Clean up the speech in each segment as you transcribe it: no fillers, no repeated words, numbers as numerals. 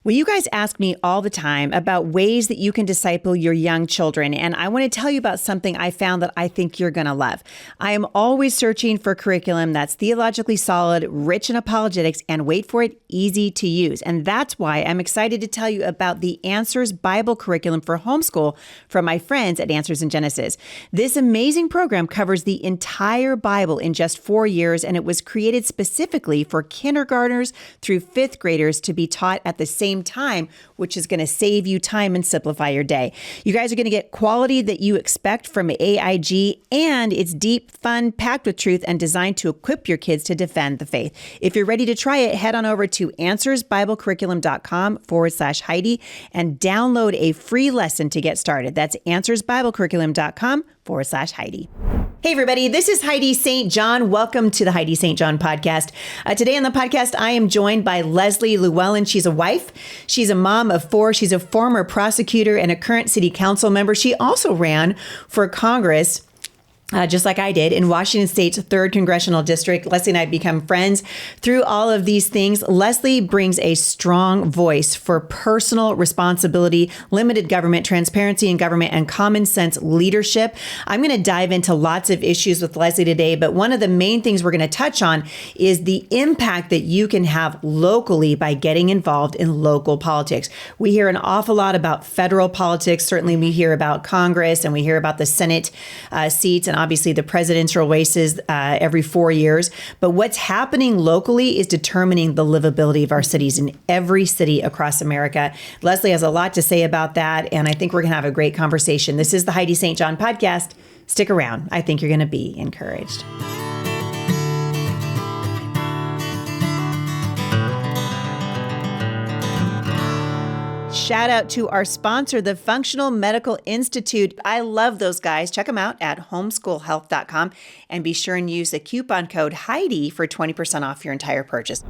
Well, you guys ask me all the time about ways that you can disciple your young children, and I want to tell you about something I found that I think you're going to love. I am always searching for curriculum that's theologically solid, rich in apologetics, and wait for it, easy to use. And that's why I'm excited to tell you about the Answers Bible curriculum for homeschool from my friends at Answers in Genesis. This amazing program covers the entire Bible in just 4 years, and it was created specifically for kindergartners through fifth graders to be taught at the same time, which is going to save you time and simplify your day. You guys are going to get quality that you expect from AIG, and it's deep, fun, packed with truth, and designed to equip your kids to defend the faith. If you're ready to try it, head on over to answersbiblecurriculum.com/Heidi and download a free lesson to get started. That's answersbiblecurriculum.com/Heidi. Hey, everybody, this is Heidi St. John. Welcome to the Heidi St. John podcast. Today on the podcast, I am joined by Leslie Lewallen. She's a wife. She's a mom of 4. She's a former prosecutor and a current city council member. She also ran for Congress, just like I did, in Washington State's 3rd Congressional District. Leslie and I have become friends through all of these things. Leslie brings a strong voice for personal responsibility, limited government, transparency in government, and common sense leadership. I'm going to dive into lots of issues with Leslie today, but one of the main things we're going to touch on is the impact that you can have locally by getting involved in local politics. We hear an awful lot about federal politics. Certainly we hear about Congress and we hear about the Senate seats and obviously the presidential races every 4 years. But what's happening locally is determining the livability of our cities in every city across America. Leslie has a lot to say about that, and I think we're going to have a great conversation. This is the Heidi St. John podcast. Stick around. I think you're going to be encouraged. Shout out to our sponsor, the Functional Medical Institute. I love those guys. Check them out at homeschoolhealth.com and be sure and use the coupon code Heidi for 20% off your entire purchase.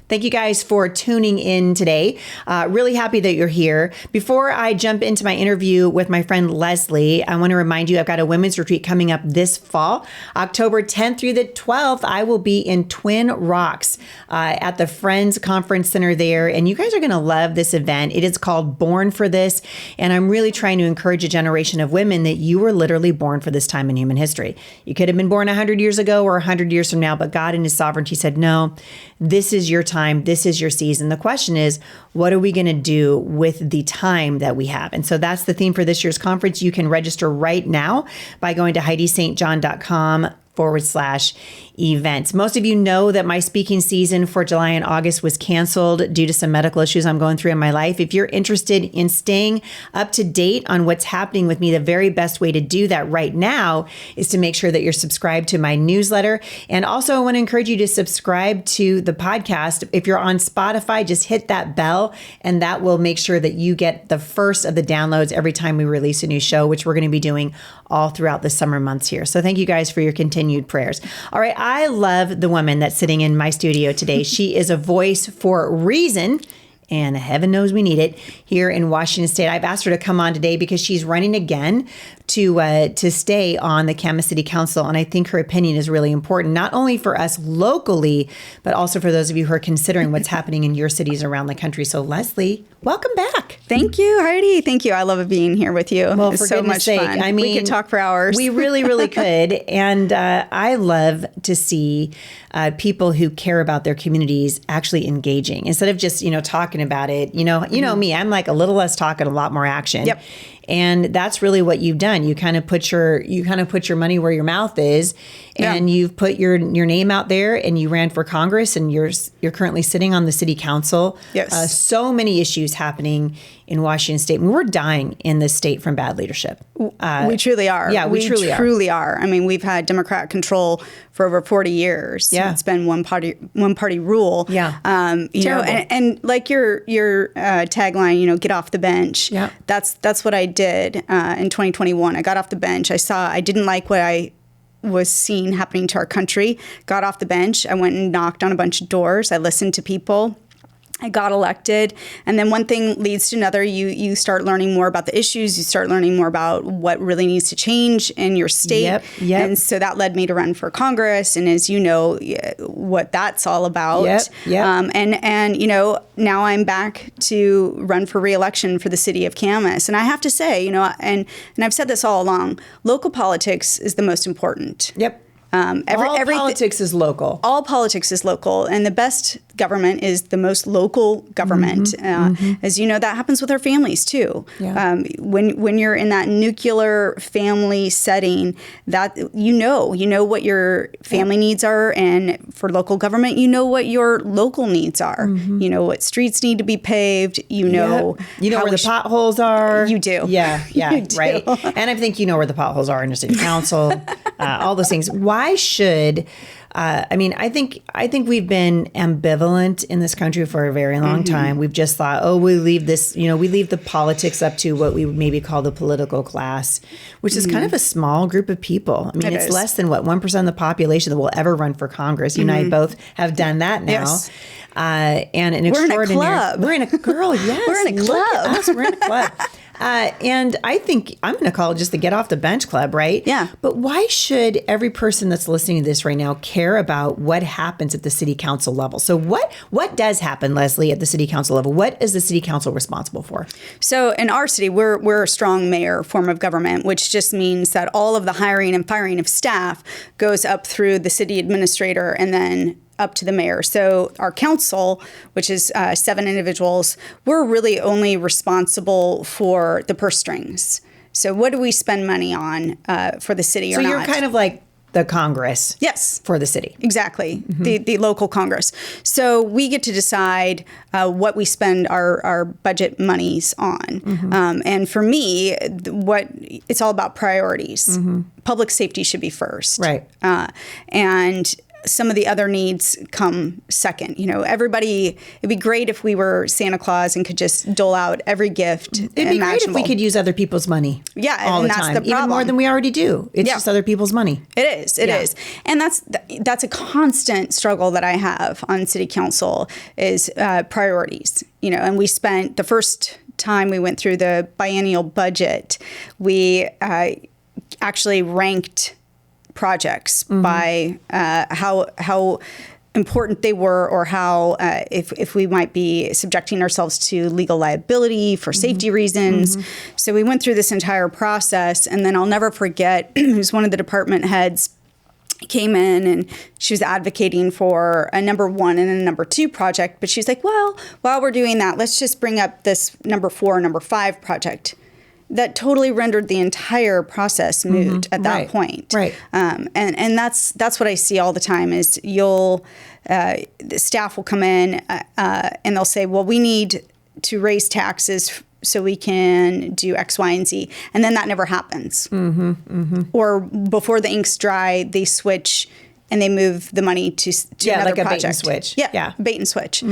Thank you guys for tuning in today. Really happy that you're here. Before I jump into my interview with my friend Leslie, I want to remind you I've got a women's retreat coming up this fall, October 10th through the 12th. I will be in Twin Rocks at the Friends Conference Center there, and you guys are going to love this event. It is called Born for This, and I'm really trying to encourage a generation of women that you were literally born for this time in human history. You could have been born 100 years ago or 100 years from now, but God in His sovereignty said, no, this is your time. This is your season. The question is, what are we going to do with the time that we have? And so that's the theme for this year's conference. You can register right now by going to HeidiSt.John.com/events. Most of you know that my speaking season for July and August was canceled due to some medical issues I'm going through in my life. If you're interested in staying up to date on what's happening with me, the very best way to do that right now is to make sure that you're subscribed to my newsletter. And also I want to encourage you to subscribe to the podcast. If you're on Spotify, just hit that bell and that will make sure that you get the first of the downloads every time we release a new show, which we're going to be doing all throughout the summer months here. So thank you guys for your continued prayers. All right. I love the woman that's sitting in my studio today. She is a voice for reason, and heaven knows we need it here in Washington State. I've asked her to come on today because she's running again to stay on the Camas City Council, and I think her opinion is really important, not only for us locally, but also for those of you who are considering what's happening in your cities around the country. So Leslie, welcome back. Thank you, Heidi. Thank you. I love being here with you. Well, it's for so goodness much sake, fun. I mean, we could talk for hours. We really, really could. And I love to see people who care about their communities actually engaging instead of just, talking about it. You know me, I'm like a little less talk and a lot more action. Yep. And that's really what you've done. You kind of put your money where your mouth is, and you've put your name out there, and you ran for Congress, and you're currently sitting on the city council. Yes. So many issues happening in Washington State. We're dying in this state from bad leadership. We truly are. Yeah, we truly are. I mean, we've had Democrat control for over 40 years. Yeah. It's been one party rule. Yeah. And like your tagline, get off the bench. Yeah. That's what I did in 2021. I got off the bench. I didn't like what I was seeing happening to our country. Got off the bench. I went and knocked on a bunch of doors. I listened to people. I got elected, and then one thing leads to another. You start learning more about the issues. You start learning more about what really needs to change in your state. Yep. And so that led me to run for Congress. And as you know, what that's all about. Yep. And now I'm back to run for re-election for the city of Camas. And I have to say, and I've said this all along, local politics is the most important. Yep. All politics is local. All politics is local, and the best government is the most local government. As you know, that happens with our families too. Yeah. When you're in that nuclear family setting, that you know what your family needs are, and for local government, you know what your local needs are. You know what streets need to be paved. You know where the potholes are. You do. Yeah, You do. right. And I think you know where the potholes are in your city council. All those things. Why should? I think we've been ambivalent in this country for a very long time. We've just thought, we leave the politics up to what we would maybe call the political class, which is kind of a small group of people. I mean, it's less than 1% of the population that will ever run for Congress. You and I both have done that now. Yes. And an extraordinary. We're in a club. Girl, yes. We're in a club. Look at us, we're in a club. And I think I'm going to call it just the Get Off the Bench Club, right? Yeah. But why should every person that's listening to this right now care about what happens at the city council level? So what does happen, Leslie, at the city council level? What is the city council responsible for? So in our city, we're a strong mayor form of government, which just means that all of the hiring and firing of staff goes up through the city administrator and then up to the mayor. So our council, which is 7 individuals, we're really only responsible for the purse strings. So what do we spend money on for the city or not? So you're kind of like the Congress. Yes. For the city. Exactly. The local Congress. So we get to decide what we spend our budget monies on. And for me, it's all about priorities. Public safety should be first. Right. And some of the other needs come second. It'd be great if we were Santa Claus and could just dole out every gift It'd be great if we could use other people's money. Yeah, all and the that's time, the problem. even more than we already do. It's just other people's money. It is. It is, and that's a constant struggle that I have on city council is priorities. And we spent the first time we went through the biennial budget, we actually ranked projects by how important they were, or how if we might be subjecting ourselves to legal liability for safety reasons. So we went through this entire process, and then I'll never forget, who's one of the department heads came in and she was advocating for a number 1 and a number 2 project, but she's like, well, while we're doing that, let's just bring up this number 4, number 5 project. That totally rendered the entire process moot at that point. Right. And that's what I see all the time is the staff will come in and they'll say, well, we need to raise taxes so we can do X, Y, and Z. And then that never happens. Or before the ink's dry, they switch and they move the money to another like a project. bait and switch. Yeah, bait and switch.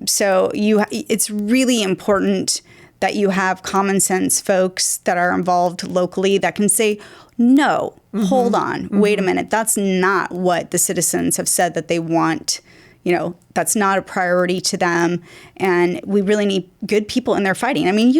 So it's really important that you have common sense folks that are involved locally that can say, no, hold on, wait a minute. That's not what the citizens have said that they want. That's not a priority to them. And we really need good people in there fighting. I mean,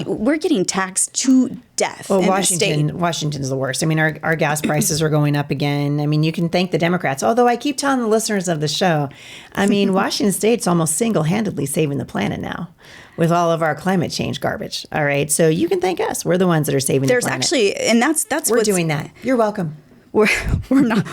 we're getting taxed to death in this state. Washington's the worst. I mean, our gas prices are going up again. I mean, you can thank the Democrats. Although I keep telling the listeners of the show, I mean, Washington State's almost single-handedly saving the planet now with all of our climate change garbage. All right. So you can thank us. We're the ones that are saving the planet. There's actually, and that's we're doing that. You're welcome. We're not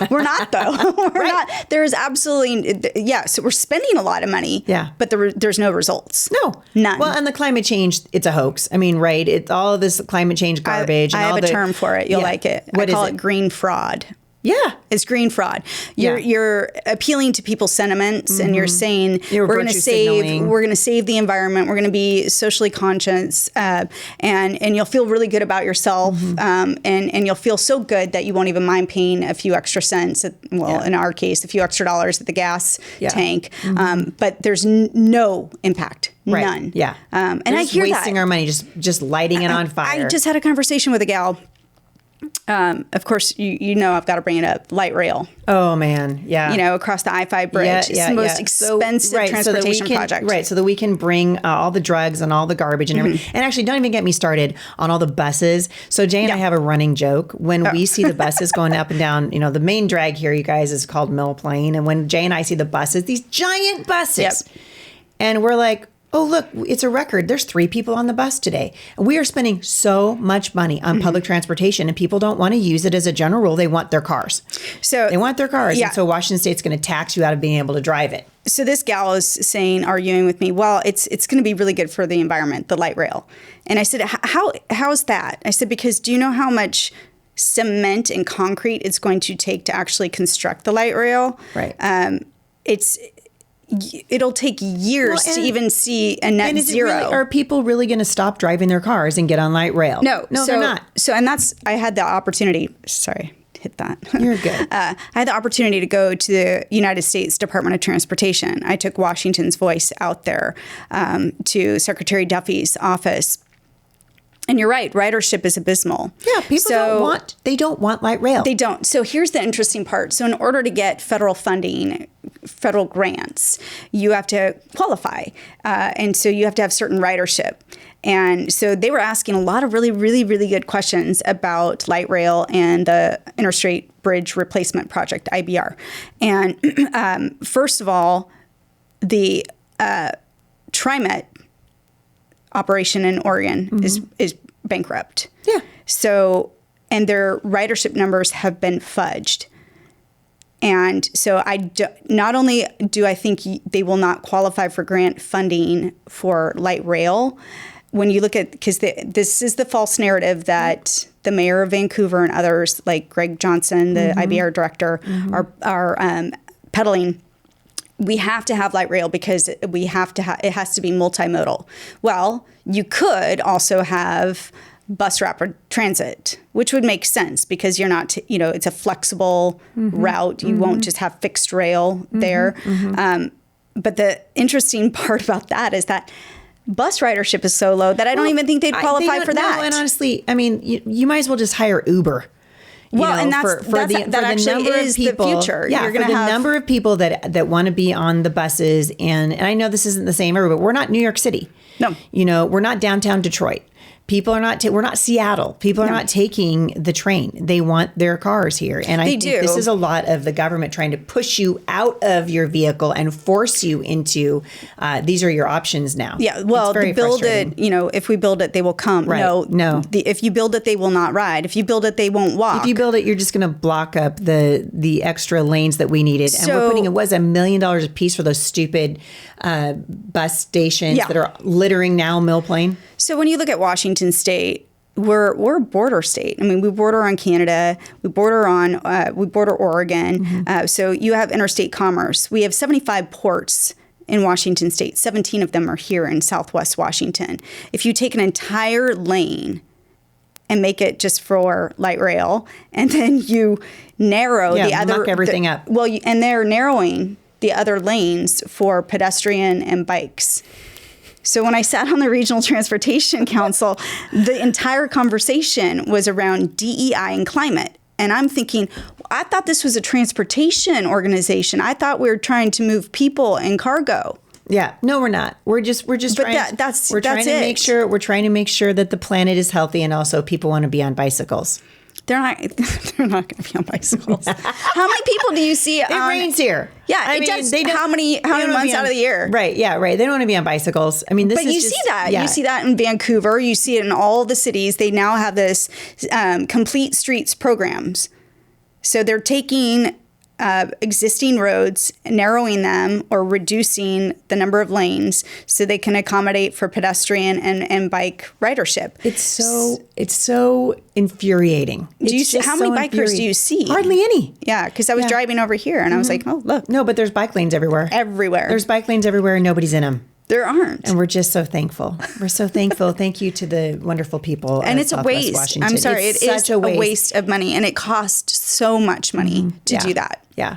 though. We're not. There's absolutely, so we're spending a lot of money. Yeah. But there's no results. No. None. Well, and the climate change, it's a hoax. I mean, right. It's all of this climate change garbage. I have a term for it. You'll like it. What I call is it green fraud. Yeah. It's green fraud. You're appealing to people's sentiments and you're saying we're going to save the environment. We're going to be socially conscious and you'll feel really good about yourself and you'll feel so good that you won't even mind paying a few extra cents in our case a few extra dollars at the gas tank. But there's no impact. Right. None. Yeah. And I hear wasting our money just lighting it on fire. I just had a conversation with a gal Of course, you know I've got to bring it up. Light rail. Oh man, yeah. Across the I-5 bridge. It's the most expensive transportation project. Right, so that we can bring all the drugs and all the garbage and everything. And actually, don't even get me started on all the buses. So Jay and I have a running joke. When we see the buses going up and down, the main drag here, you guys, is called Mill Plain. And when Jay and I see the buses, these giant buses, and we're like, oh, look, it's a record. There's 3 people on the bus today. And we are spending so much money on public transportation, and people don't want to use it as a general rule. They want their cars. So they want their cars. And so Washington State's going to tax you out of being able to drive it. So this gal is arguing with me, well, it's going to be really good for the environment, the light rail. And I said, how's that? I said, because do you know how much cement and concrete it's going to take to actually construct the light rail? Right. It'll take years to even see a net zero. Are people really going to stop driving their cars and get on light rail? No, they're not. So, and I had the opportunity. Sorry, hit that. You're good. I had the opportunity to go to the United States Department of Transportation. I took Washington's Voice out there to Secretary Duffy's office. And you're right, ridership is abysmal. Yeah, people don't want light rail. They don't. So here's the interesting part. So in order to get federal funding, federal grants, you have to qualify. And so you have to have certain ridership. And so they were asking a lot of really, really, really good questions about light rail and the Interstate Bridge Replacement Project, IBR. And first of all, the TriMet operation in Oregon is bankrupt. Yeah. So, and their ridership numbers have been fudged. And so not only do I think they will not qualify for grant funding for light rail, when you look at, because this is the false narrative that the mayor of Vancouver and others like Greg Johnson, the IBR director, are peddling. We have to have light rail because it has to be multimodal. Well, you could also have bus rapid transit, which would make sense because you're not, it's a flexible route. You won't just have fixed rail there. But the interesting part about that is that bus ridership is so low that I don't even think they'd qualify for that. No, and honestly, I mean, you might as well just hire Uber. And that actually is the future. Yeah, the number of people that want to be on the buses, and I know this isn't the same everywhere, but we're not New York City. No. We're not downtown Detroit. People are not, we're not Seattle. People are not taking the train. They want their cars here. And I think this is a lot of the government trying to push you out of your vehicle and force you into, these are your options now. Yeah, well, build it, if we build it, they will come. Right. No. If you build it, they will not ride. If you build it, they won't walk. If you build it, you're just going to block up the extra lanes that we needed. And we're putting, $1 million a piece for those stupid bus stations that are littering now Mill Plain. So when you look at Washington State, we're a border state. I mean, we border on Canada, we border Oregon. So you have interstate commerce. We have 75 ports in Washington State. 17 of them are here in Southwest Washington. If you take an entire lane and make it just for light rail, and then you narrow the other, muck everything up. Well, and they're narrowing the other lanes for pedestrian and bikes. So when I sat on the Regional Transportation Council, the entire conversation was around DEI and climate. And I'm thinking, I thought this was a transportation organization. I thought we were trying to move people and cargo. Yeah, no, we're not. We're just trying. We're trying to make sure that the planet is healthy, and also people want to be on bicycles. They're not going to be on bicycles. How many people do you see? It rains here. Yeah, it does. How many months out of the year? Right. Yeah. Right. They don't want to be on bicycles. I mean, you see that. Yeah. You see that in Vancouver. You see it in all the cities. They now have this complete streets programs. So they're taking existing roads, narrowing them or reducing the number of lanes so they can accommodate for pedestrian and bike ridership. It's so infuriating. How many bikers do you see? Hardly any. Yeah, because I was driving over here and I was like, oh, look. No, but there's bike lanes everywhere. There's bike lanes everywhere and nobody's in them. There aren't. And we're just so thankful. We're so thankful. Thank you to the wonderful people and it's Southwest a waste. Washington. I'm sorry. It is a waste of money. And it costs so much money to do that. Yeah.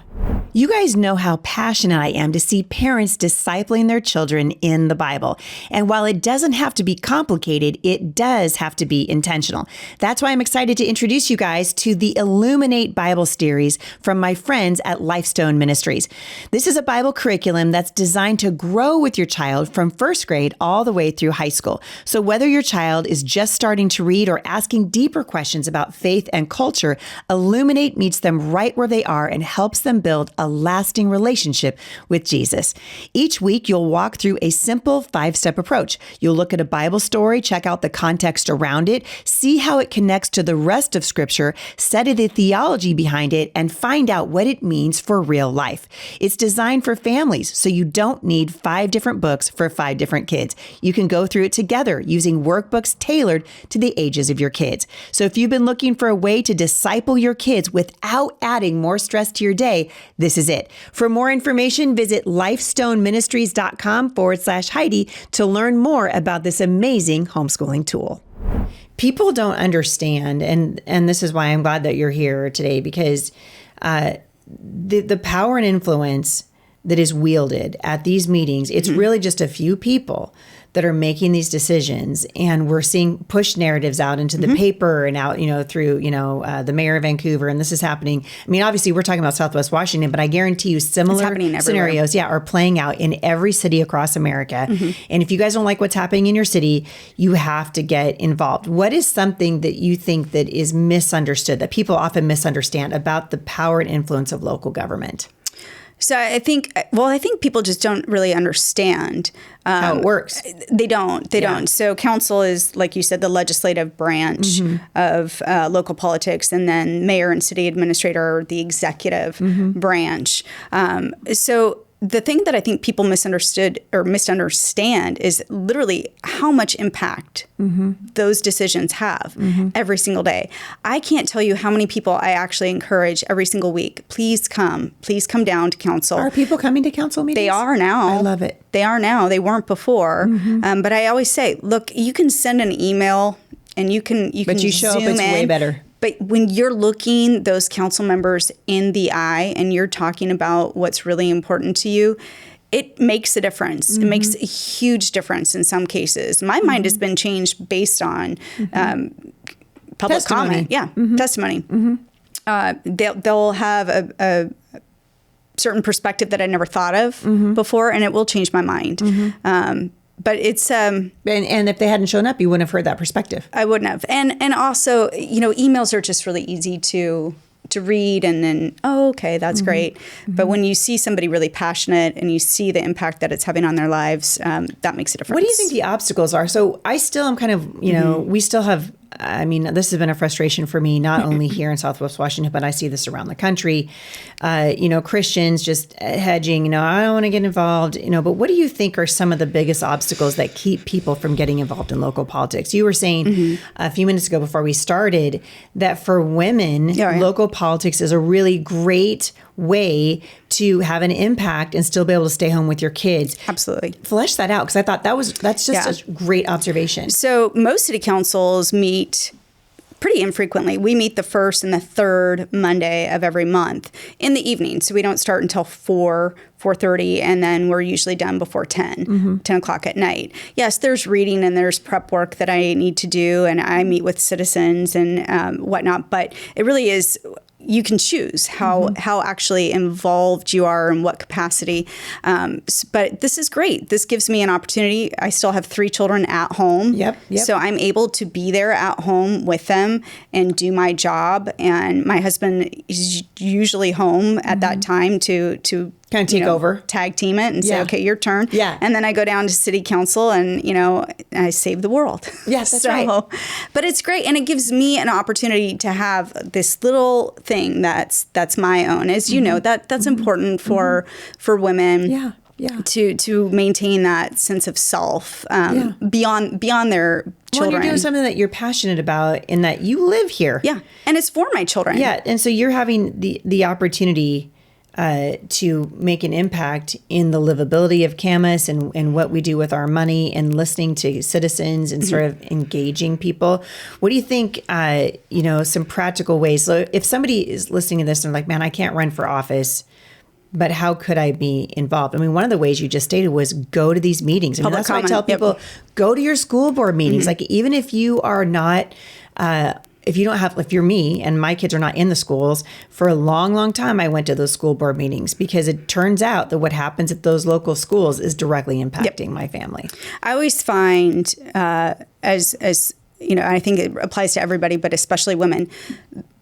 You guys know how passionate I am to see parents discipling their children in the Bible. And while it doesn't have to be complicated, it does have to be intentional. That's why I'm excited to introduce you guys to the Illuminate Bible series from my friends at Lifestone Ministries. This is a Bible curriculum that's designed to grow with your child from first grade all the way through high school. So whether your child is just starting to read or asking deeper questions about faith and culture, Illuminate meets them right where they are and helps them build a lasting relationship with Jesus. Each week, you'll walk through a simple 5-step approach. You'll look at a Bible story, check out the context around it, see how it connects to the rest of Scripture, study the theology behind it, and find out what it means for real life. It's designed for families, so you don't need 5 different books for 5 different kids. You can go through it together using workbooks tailored to the ages of your kids. So if you've been looking for a way to disciple your kids without adding more stress to your day, this is it. For more information, visit lifestoneministries.com/Heidi to learn more about this amazing homeschooling tool. People don't understand, and this is why I'm glad that you're here today, because the power and influence that is wielded at these meetings, it's really just a few people that are making these decisions, and we're seeing push narratives out into the paper and out, through, the mayor of Vancouver, and this is happening. I mean, obviously we're talking about Southwest Washington, but I guarantee you similar scenarios, are playing out in every city across America. And if you guys don't like what's happening in your city, you have to get involved. What is something that you think that is misunderstood, that people often misunderstand about the power and influence of local government? So I think people just don't really understand how it works. They don't. They don't. So council is, like you said, the legislative branch of local politics, and then mayor and city administrator are the executive branch. So the thing that I think people misunderstand is literally how much impact those decisions have every single day. I can't tell you how many people I actually encourage every single week. Please come down to council. Are people coming to council meetings? They are now. I love it. They are now. They weren't before. But I always say, look, you can send an email and you can but you show Zoom up, it's way better. But when you're looking those council members in the eye and you're talking about what's really important to you, it makes a difference. It makes a huge difference in some cases. My mind has been changed based on public comment. Yeah, testimony. They'll have a certain perspective that I never thought of before, and it will change my mind. But it's and if they hadn't shown up, you wouldn't have heard that perspective. I wouldn't have. And also, emails are just really easy to read, and then okay, that's great. But when you see somebody really passionate and you see the impact that it's having on their lives, that makes a difference. What do you think the obstacles are? So I still am kind of, we still have. I mean, this has been a frustration for me, not only here in Southwest Washington, but I see this around the country. Christians just hedging, I don't want to get involved, but what do you think are some of the biggest obstacles that keep people from getting involved in local politics? You were saying a few minutes ago before we started that for women, local politics is a really great way to have an impact and still be able to stay home with your kids. Absolutely. Flesh that out, because I thought that's just a great observation. So most city councils meet pretty infrequently. We meet the first and the third Monday of every month in the evening. So we don't start until 4:30, and then we're usually done before 10 o'clock at night. Yes, there's reading and there's prep work that I need to do, and I meet with citizens and whatnot, but it really is, you can choose how actually involved you are in what capacity. But this is great. This gives me an opportunity. I still have 3 children at home. Yep. So I'm able to be there at home with them and do my job. And my husband is usually home at that time to kind of take over, tag team it and say, okay, your turn. Yeah. And then I go down to city council and, I save the world. Yes, that's right. But it's great. And it gives me an opportunity to have this little thing that's my own. As you know, that's important for women. Yeah. To maintain that sense of self beyond their children. Well, you're doing something that you're passionate about in that you live here. Yeah. And it's for my children. Yeah. And so you're having the opportunity to make an impact in the livability of Camas and what we do with our money and listening to citizens and sort of engaging people. What do you think, some practical ways? So if somebody is listening to this and like, man, I can't run for office, but how could I be involved? I mean, one of the ways you just stated was go to these meetings. I mean, Public that's why I comment. tell people, go to your school board meetings. Mm-hmm. Like, even if you are not, if you're me and my kids are not in the schools, for a long, long time, I went to those school board meetings because it turns out that what happens at those local schools is directly impacting my family. I always find, as you know, I think it applies to everybody, but especially women,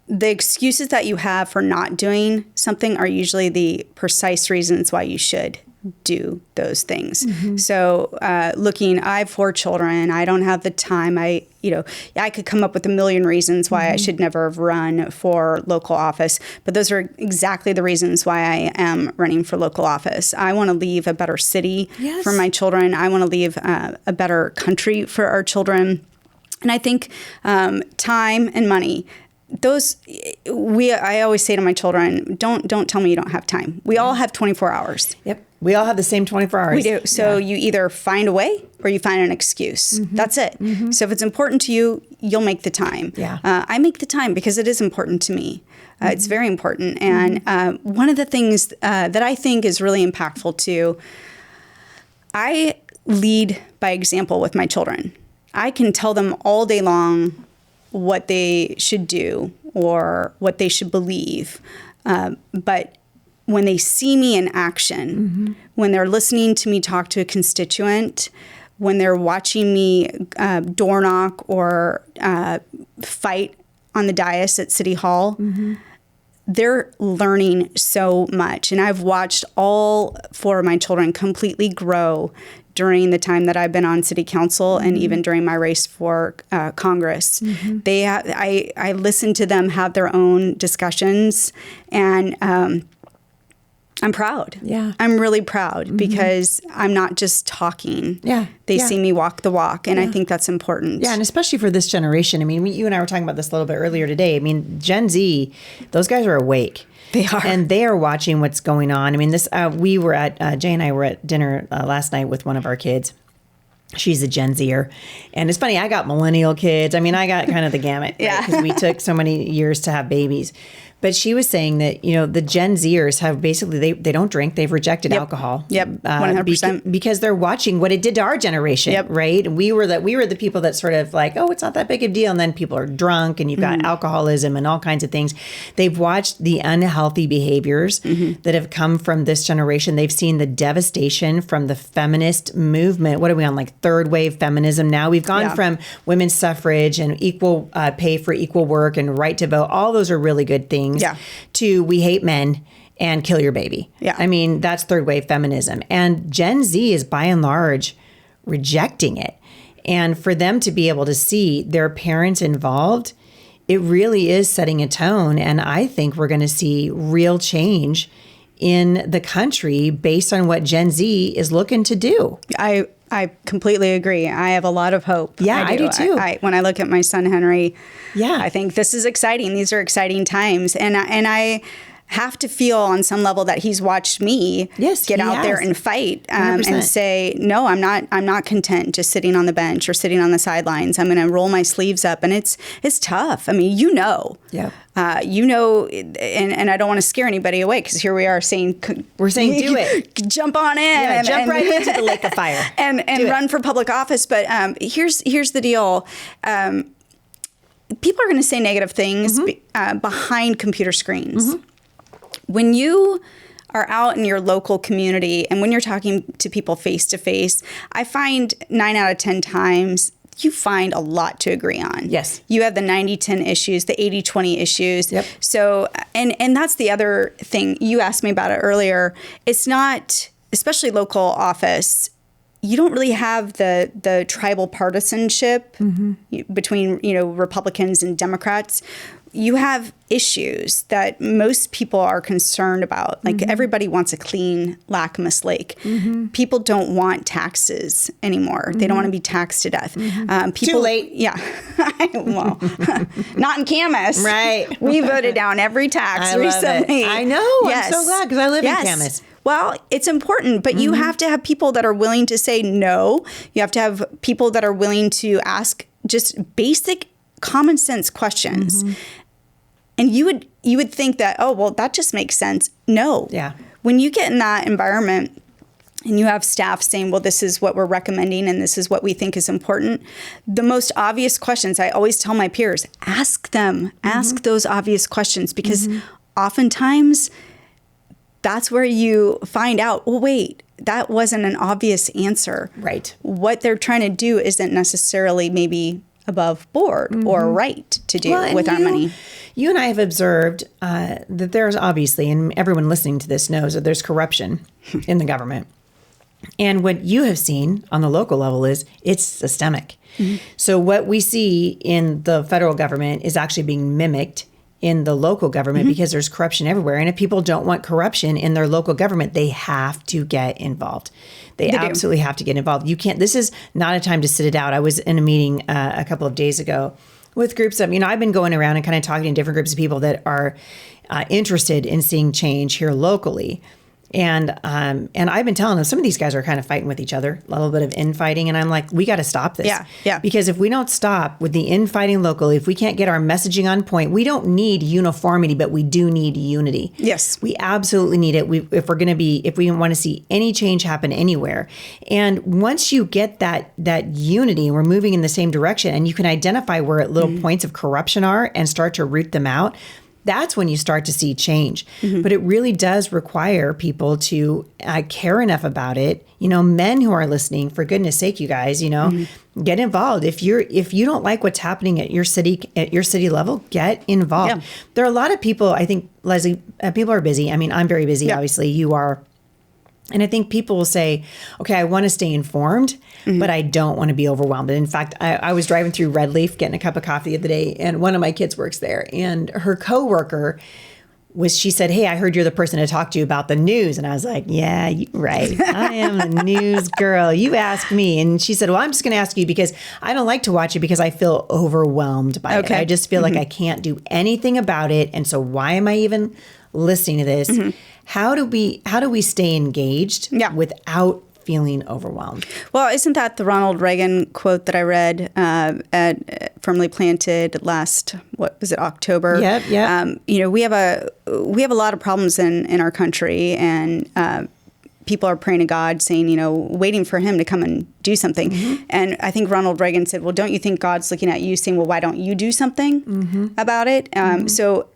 the excuses that you have for not doing something are usually the precise reasons why you should do those things. So I have 4 children. I don't have the time. I could come up with a million reasons why I should never have run for local office, but those are exactly the reasons why I am running for local office. I want to leave a better city for my children. I want to leave a better country for our children. And I think time and money, I always say to my children, don't tell me you don't have time. We all have 24 hours. Yep. We all have the same 24 hours. We do. So you either find a way or you find an excuse. That's it. So if it's important to you, you'll make the time. Yeah. I make the time because it is important to me. It's very important. And one of the things that I think is really impactful too, I lead by example with my children. I can tell them all day long what they should do or what they should believe. But when they see me in action, when they're listening to me talk to a constituent, when they're watching me door knock or fight on the dais at City Hall, they're learning so much. And I've watched all 4 of my children completely grow during the time that I've been on city council and even during my race for Congress. I listen to them have their own discussions, and I'm proud. Yeah. I'm really proud because I'm not just talking. Yeah. They see me walk the walk, and I think that's important. Yeah, and especially for this generation. I mean, you and I were talking about this a little bit earlier today. I mean, Gen Z, those guys are awake. They are. And they are watching what's going on. I mean, we were at, Jay and I were at dinner last night with one of our kids. She's a Gen Zer. And it's funny, I got millennial kids. I mean, I got kind of the gamut. Yeah. Because we took so many years to have babies. But she was saying that, the Gen Zers have basically, they don't drink. They've rejected alcohol. Yep, 100%. Because they're watching what it did to our generation, right? And we were the people that sort of like, oh, it's not that big a deal. And then people are drunk and you've got alcoholism and all kinds of things. They've watched the unhealthy behaviors that have come from this generation. They've seen the devastation from the feminist movement. What are we on, like 3rd wave feminism now? We've gone from women's suffrage and equal pay for equal work and right to vote. All those are really good things. To we hate men and kill your baby. Yeah. I mean, that's 3rd wave feminism. And Gen Z is by and large rejecting it. And for them to be able to see their parents involved, it really is setting a tone. And I think we're going to see real change in the country based on what Gen Z is looking to do. I completely agree. I have a lot of hope. Yeah, I do too. When I look at my son, Henry, I think this is exciting. These are exciting times. And I have to feel on some level that he's watched me get out there and fight and say, no, I'm not content just sitting on the bench or sitting on the sidelines. I'm going to roll my sleeves up. And it's tough. I mean, Yeah. And I don't want to scare anybody away because here we are saying, do it. Jump on in. Yeah, jump right into the lake of fire. and run for public office. But here's the deal. People are going to say negative things behind computer screens. When you are out in your local community and when you're talking to people face to face, I find 9 out of 10 times you find a lot to agree on. Yes. You have the 90-10 issues, the 80-20 issues. Yep. So, and that's the other thing. You asked me about it earlier. It's not, especially local office, you don't really have the tribal partisanship between, Republicans and Democrats. You have issues that most people are concerned about. Like everybody wants a clean Camas Lake. People don't want taxes anymore. They don't want to be taxed to death. People, Too late. Yeah. Well, not in Camas. Right. We voted down every tax I recently. Love it. I know. Yes. I'm so glad because I live in Camas. Well, it's important, but you have to have people that are willing to say no. You have to have people that are willing to ask just basic common sense questions. And you would think that, oh, well, that just makes sense. No. Yeah. when you get in that environment and you have staff saying, well, this is what we're recommending and this is what we think is important, the most obvious questions, I always tell my peers, ask them, ask those obvious questions, because oftentimes that's where you find out, well, wait, that wasn't an obvious answer. Right. What they're trying to do isn't necessarily maybe above board or right to do with our money. You and I have observed that there's obviously, and everyone listening to this knows that there's corruption in the government. And what you have seen on the local level is it's systemic. So what we see in the federal government is actually being mimicked in the local government because there's corruption everywhere. And if people don't want corruption in their local government, they have to get involved. They absolutely have to get involved. You can't, this is not a time to sit it out. I was in a meeting a couple of days ago with groups of, I've been going around and kind of talking to different groups of people that are interested in seeing change here locally. And I've been telling them some of these guys are kind of fighting with each other, a little bit of infighting. And I'm like, we got to stop this. Yeah. Because if we don't stop with the infighting locally, if we can't get our messaging on point, we don't need uniformity, but we do need unity. Yes. We absolutely need it. If we want to see any change happen anywhere. And once you get that unity, we're moving in the same direction, and you can identify where little points of corruption are and start to root them out, that's when you start to see change. But it really does require people to care enough about it. Men who are listening, for goodness sake, you guys, get involved. If you don't like what's happening at your city level, get involved. Yeah. There are a lot of people, I think, Leslie, people are busy. I'm very busy, obviously. You are. And I think people will say, okay, I want to stay informed, but I don't want to be overwhelmed. And in fact, I was driving through Red Leaf getting a cup of coffee the other day, and one of my kids works there. And her coworker she said, hey, I heard you're the person to talk to about the news. And I was like, yeah, right. I am the news girl. You ask me. And she said, well, I'm just going to ask you because I don't like to watch it because I feel overwhelmed by it. I just feel like I can't do anything about it. And so why am I even listening to this? How do we stay engaged without feeling overwhelmed? Well, isn't that the Ronald Reagan quote that I read at Firmly Planted last, October? Yeah. We have a lot of problems in our country, and people are praying to God, saying, waiting for him to come and do something. And I think Ronald Reagan said, well, don't you think God's looking at you saying, well, why don't you do something about it? So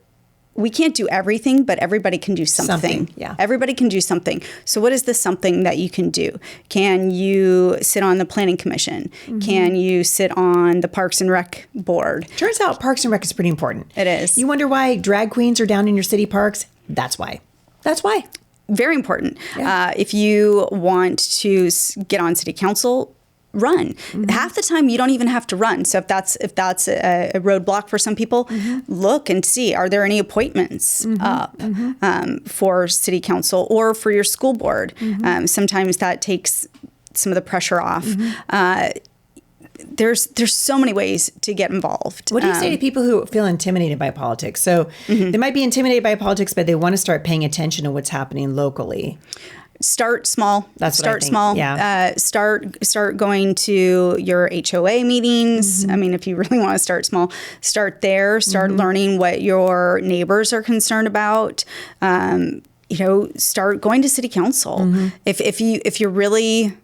we can't do everything, but everybody can do something. Yeah. Everybody can do something. So what is the something that you can do? Can you sit on the planning commission? Can you sit on the Parks and Rec board? Turns out Parks and Rec is pretty important. It is. You wonder why drag queens are down in your city parks? That's why. Very important. Yeah. If you want to get on city council, run. Half the time you don't even have to run. So if that's a roadblock for some people, look and see, are there any appointments up for city council or for your school board? Sometimes that takes some of the pressure off. There's so many ways to get involved. What do you say to people who feel intimidated by politics? So they might be intimidated by politics, but they want to start paying attention to what's happening locally. Start small. Start small. Yeah. Start going to your HOA meetings. If you really want to start small, start there. Start learning what your neighbors are concerned about. Start going to city council. If you're really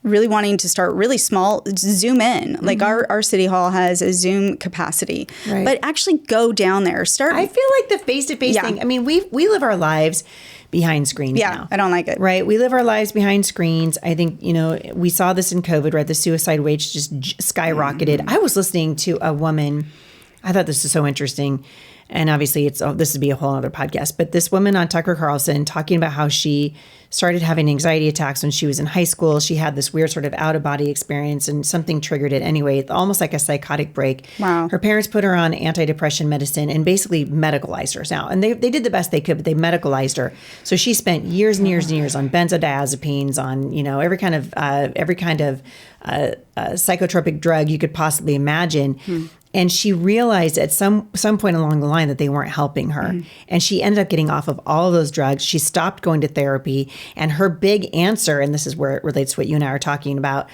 wanting to start really small, zoom in. Like our city hall has a Zoom capacity, but actually go down there. I feel like the face-to-face thing. We live our lives behind screens now. I don't like it. Right. We live our lives behind screens. I think, we saw this in COVID, right? The suicide rate just skyrocketed. I was listening to a woman. I thought this was so interesting. And obviously this would be a whole other podcast, but this woman on Tucker Carlson talking about how she started having anxiety attacks when she was in high school. She had this weird sort of out of body experience and something triggered it anyway, almost like a psychotic break. Wow. Her parents put her on antidepressant medicine and basically medicalized her. Now, and they did the best they could, but they medicalized her. So she spent years and years and years on benzodiazepines, on, every kind of psychotropic drug you could possibly imagine. And she realized at some point along the line that they weren't helping her. And she ended up getting off of all of those drugs. She stopped going to therapy. And her big answer, and this is where it relates to what you and I are talking about,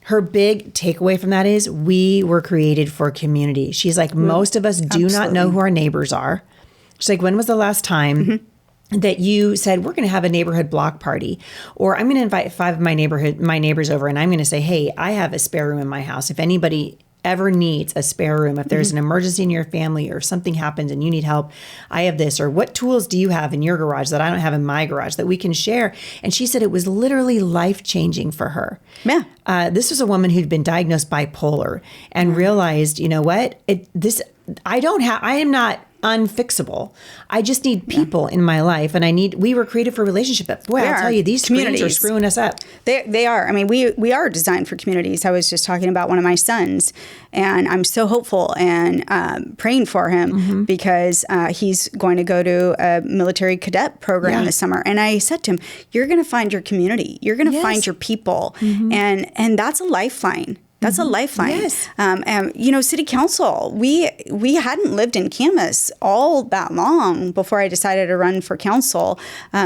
her big takeaway from that is we were created for community. She's like, most of us do not know who our neighbors are. She's like, when was the last time that you said, we're going to have a neighborhood block party, or I'm going to invite 5 of my neighbors over, and I'm going to say, hey, I have a spare room in my house. If anybody ever needs a spare room, if there's an emergency in your family or if something happens and you need help, I have this. Or what tools do you have in your garage that I don't have in my garage that we can share? And she said it was literally life-changing for her. Yeah. This was a woman who'd been diagnosed bipolar and realized, you know what, I am not unfixable. I just need people in my life, and we were created for relationship. But boy, I'll tell you, these screens are screwing us up. They are. I mean, we are designed for communities. I was just talking about one of my sons, and I'm so hopeful and praying for him because he's going to go to a military cadet program this summer. And I said to him, you're going to find your community. You're going to find your people. And that's a lifeline. That's a lifeline. Yes. And, you know, city council, we hadn't lived in Camas all that long before I decided to run for council.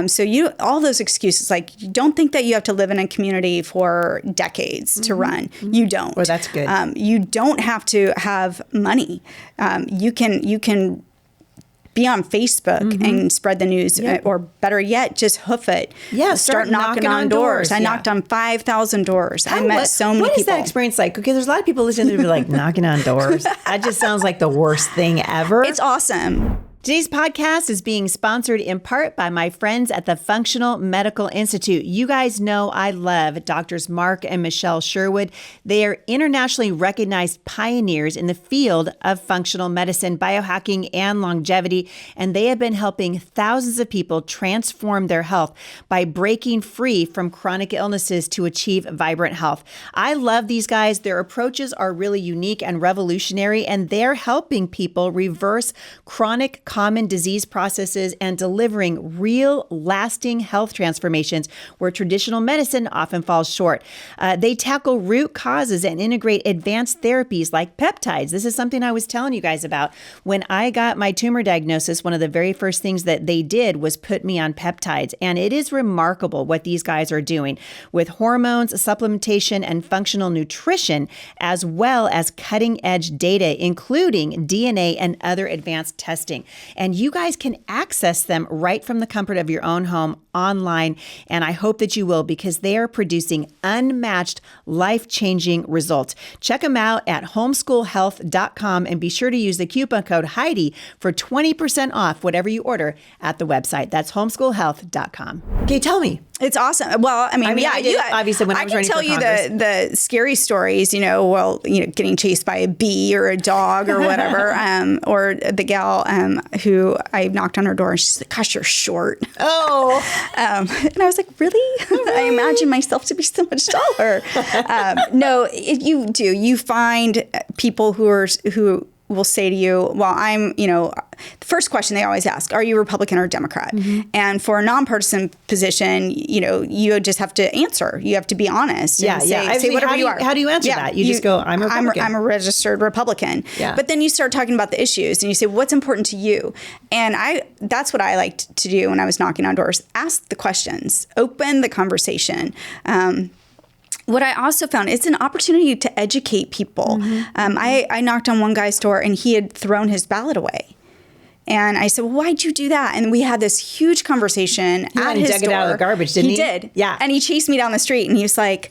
So all those excuses, like, don't think that you have to live in a community for decades to run. You don't. Well, that's good. You don't have to have money. You can be on Facebook and spread the news, or better yet, just hoof it. Yeah, start knocking on doors. I knocked on 5,000 doors. I met so many people. What is that experience like? Okay, there's a lot of people listening to be like, knocking on doors. That just sounds like the worst thing ever. It's awesome. Today's podcast is being sponsored in part by my friends at the Functional Medical Institute. You guys know I love Doctors Mark and Michelle Sherwood. They are internationally recognized pioneers in the field of functional medicine, biohacking, and longevity, and they have been helping thousands of people transform their health by breaking free from chronic illnesses to achieve vibrant health. I love these guys. Their approaches are really unique and revolutionary, and they're helping people reverse chronic common disease processes and delivering real, lasting health transformations where traditional medicine often falls short. They tackle root causes and integrate advanced therapies like peptides. This is something I was telling you guys about. When I got my tumor diagnosis, one of the very first things that they did was put me on peptides. And it is remarkable what these guys are doing with hormones, supplementation, and functional nutrition, as well as cutting-edge data, including DNA and other advanced testing. And you guys can access them right from the comfort of your own home online. And I hope that you will, because they are producing unmatched, life-changing results. Check them out at homeschoolhealth.com and be sure to use the coupon code Heidi for 20% off whatever you order at the website. That's homeschoolhealth.com. Okay, tell me. It's awesome. Well, I mean, I did, obviously, when I was running for Congress. I can tell you the scary stories, getting chased by a bee or a dog or whatever, or the gal who I knocked on her door and she's like, gosh, you're short. Oh. And I was like, really? I imagine myself to be so much taller. No, you do. You find people who will say to you, well, the first question they always ask, are you Republican or Democrat? And for a nonpartisan position, you just have to answer. You have to be honest. And say whatever you are. How do you answer that? You just go, I'm a Republican. I'm a registered Republican. Yeah. But then you start talking about the issues and you say, what's important to you? And that's what I liked to do when I was knocking on doors. Ask the questions. Open the conversation. What I also found, it's an opportunity to educate people. I knocked on one guy's door and he had thrown his ballot away. And I said, well, why'd you do that? And we had this huge conversation at his door. He dug it out of the garbage, didn't he? He did. Yeah. And he chased me down the street and he was like,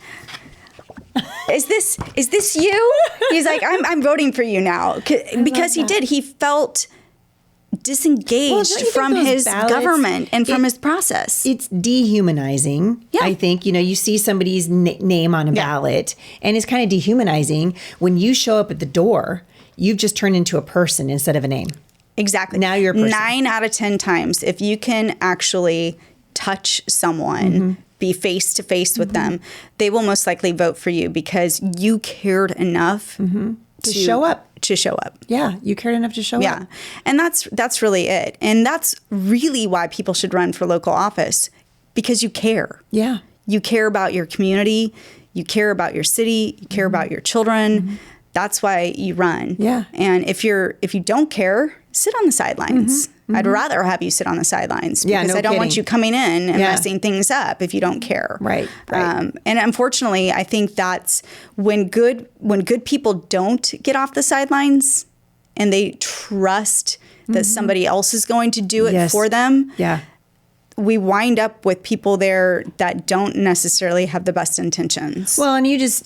is this you? He's like, I'm voting for you now. Because he did. He felt disengaged from his government and from his process. It's dehumanizing. Yeah. I think, you see somebody's name on a ballot and it's kind of dehumanizing. When you show up at the door, you've just turned into a person instead of a name. Exactly. Now you're a person. 9 out of 10 times, if you can actually touch someone, be face to face with them, they will most likely vote for you because you cared enough to show up. Yeah, you cared enough to show up. Yeah, and that's really it. And that's really why people should run for local office, because you care. Yeah. You care about your community, you care about your city, you care about your children. That's why you run. Yeah. And if you don't care, sit on the sidelines. I'd rather have you sit on the sidelines because I don't want you coming in and messing things up if you don't care. Right. And unfortunately, I think that's when good people don't get off the sidelines and they trust that somebody else is going to do it for them. Yeah. we wind up with people there that don't necessarily have the best intentions. Well, and you just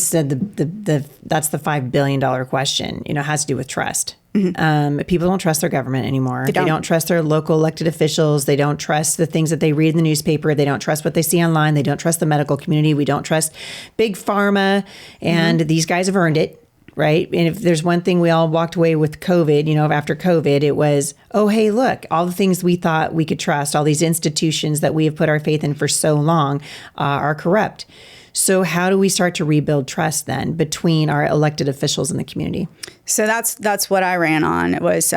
said the that's the $5 billion question, has to do with trust. People don't trust their government anymore. They don't trust their local elected officials. They don't trust the things that they read in the newspaper. They don't trust what they see online. They don't trust the medical community. We don't trust big pharma. And these guys have earned it, right? And if there's one thing we all walked away with COVID, after COVID, it was, oh, hey, look, all the things we thought we could trust, all these institutions that we have put our faith in for so long are corrupt. So how do we start to rebuild trust then between our elected officials and the community? So that's what I ran on. It was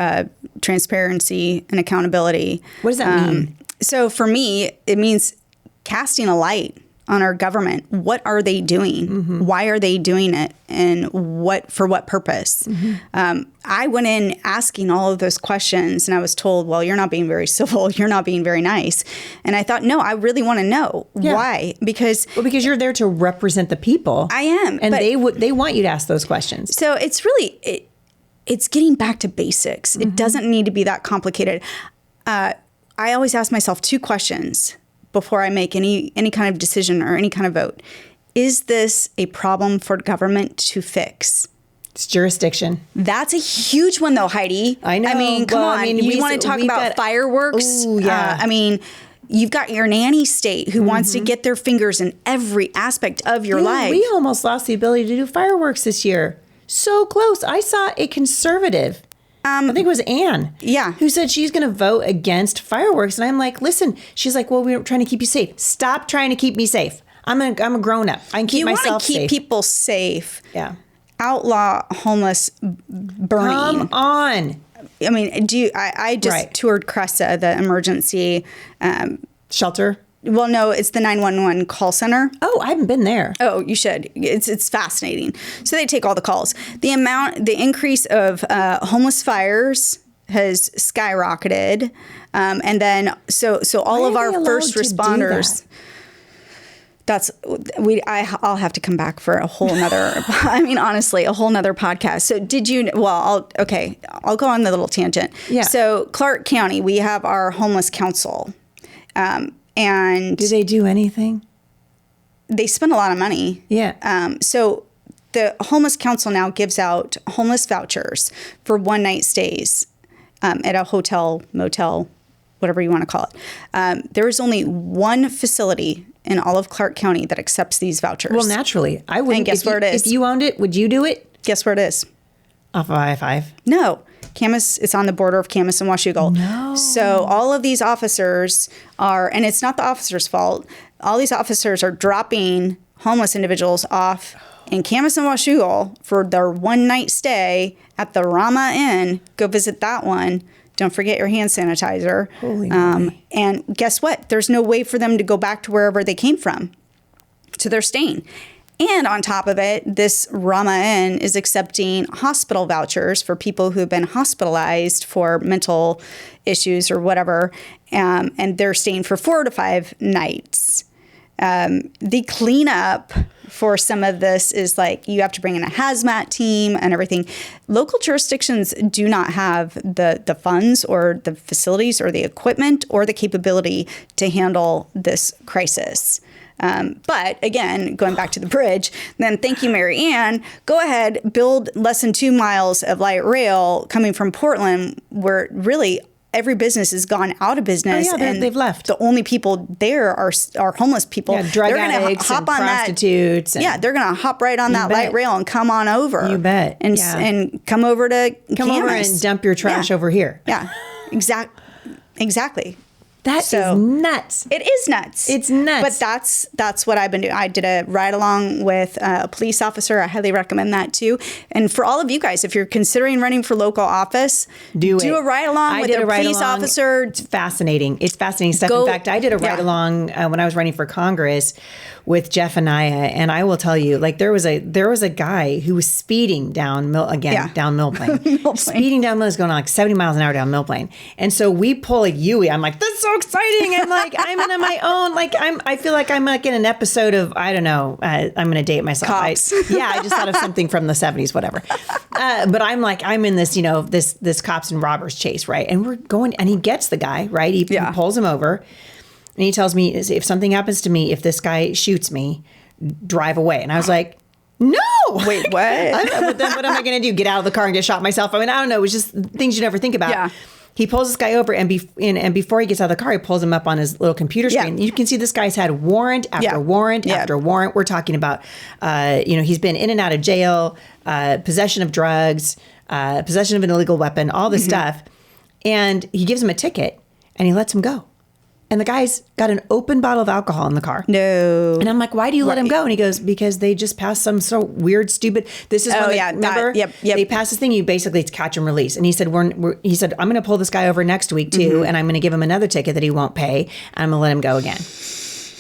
transparency and accountability. What does that mean? So for me, it means casting a light on our government. What are they doing? Why are they doing it? And for what purpose? I went in asking all of those questions, and I was told, well, you're not being very civil. You're not being very nice. And I thought, no, I really want to know why. Because you're there to represent the people. I am. And they want you to ask those questions. So it's really, it's getting back to basics. It doesn't need to be that complicated. I always ask myself 2 questions before I make any kind of decision or any kind of vote. Is this a problem for government to fix? It's jurisdiction. That's a huge one, though, Heidi. I know. I mean, come on. You want to talk about fireworks? Ooh, yeah. You've got your nanny state who wants to get their fingers in every aspect of your life. We almost lost the ability to do fireworks this year. So close. I saw a conservative, I think it was Anne. Yeah. Who said she's going to vote against fireworks. And I'm like, listen, she's like, well, we're trying to keep you safe. Stop trying to keep me safe. I'm a grown up. I can keep myself safe. You want to keep people safe. Yeah. Outlaw homeless burning. Come on. I mean, I just toured Cressa, the emergency shelter. Well, no, it's the 911 call center. Oh, I haven't been there. Oh, you should. It's fascinating. So they take all the calls. The increase of homeless fires has skyrocketed, and then so all of our first responders. I'll have to come back for a whole nother. Honestly, a whole nother podcast. So did you? Well, I'll go on the little tangent. Yeah. So Clark County, we have our homeless council. And do they do anything? They spend a lot of money. Yeah. So the homeless council now gives out homeless vouchers for one-night stays at a hotel, motel, whatever you want to call it. There is only one facility in all of Clark County that accepts these vouchers. Well, naturally, I wouldn't. And guess where it is? If you owned it, would you do it? Guess where it is? Off of I-5. No. Camas, it's on the border of Camas and Washougal. No. So all of these officers and it's not the officers' fault, all these officers are dropping homeless individuals off in Camas and Washougal for their one-night stay at the Rama Inn. Go visit that one. Don't forget your hand sanitizer. Holy moly. And guess what? There's no way for them to go back to wherever they came from. So they're staying. And on top of it, this Rama Inn is accepting hospital vouchers for people who have been hospitalized for mental issues or whatever, and they're staying for 4 to 5 nights. The cleanup for some of this is like you have to bring in a hazmat team and everything. Local jurisdictions do not have the funds or the facilities or the equipment or the capability to handle this crisis. But again, going back to the bridge, then thank you, Mary Ann. Go ahead, build less than 2 miles of light rail coming from Portland, where really every business has gone out of business. Oh, yeah, and they've left. The only people there are homeless people. Yeah, drug addicts and prostitutes. They're going to hop right on that light rail and come on over. You bet. And come over to Come Camas. over and dump your trash over here. Yeah, exactly. That is nuts. It is nuts. It's nuts. But that's what I've been doing. I did a ride along with a police officer. I highly recommend that too. And for all of you guys, if you're considering running for local office, do a ride along with a police officer. It's fascinating. It's fascinating stuff. In fact, I did a ride along when I was running for Congress with Jeff Anaya, and I will tell you, like there was a guy who was speeding down down Mill Plain, speeding down Mill, going on like 70 miles an hour down Mill Plain, and so we pull a Yui. I'm like, that's so exciting! I'm like, I'm in my own. Like I feel like I'm like in an episode of I don't know. I'm going to date myself. Cops. I just thought of something from the 70s, whatever. But I'm in this, this cops and robbers chase, right? And we're going, and he gets the guy, right? He pulls him over, and he tells me, if something happens to me, if this guy shoots me, drive away. And I was like, no. Wait, what? But then what am I going to do? Get out of the car and get shot myself? I mean, I don't know. It was just things you never think about. Yeah. He pulls this guy over, and before he gets out of the car, he pulls him up on his little computer screen. You can see this guy's had warrant after warrant after warrant. We're talking about, he's been in and out of jail, possession of drugs, possession of an illegal weapon, all this stuff. And he gives him a ticket, and he lets him go. And the guy's got an open bottle of alcohol in the car. No. And I'm like, why do you let him go? And he goes, because they just passed some so weird, stupid. This is remember? Yep. They passed this thing. It's catch and release. And he said, he said, I'm going to pull this guy over next week too, and I'm going to give him another ticket that he won't pay, and I'm going to let him go again.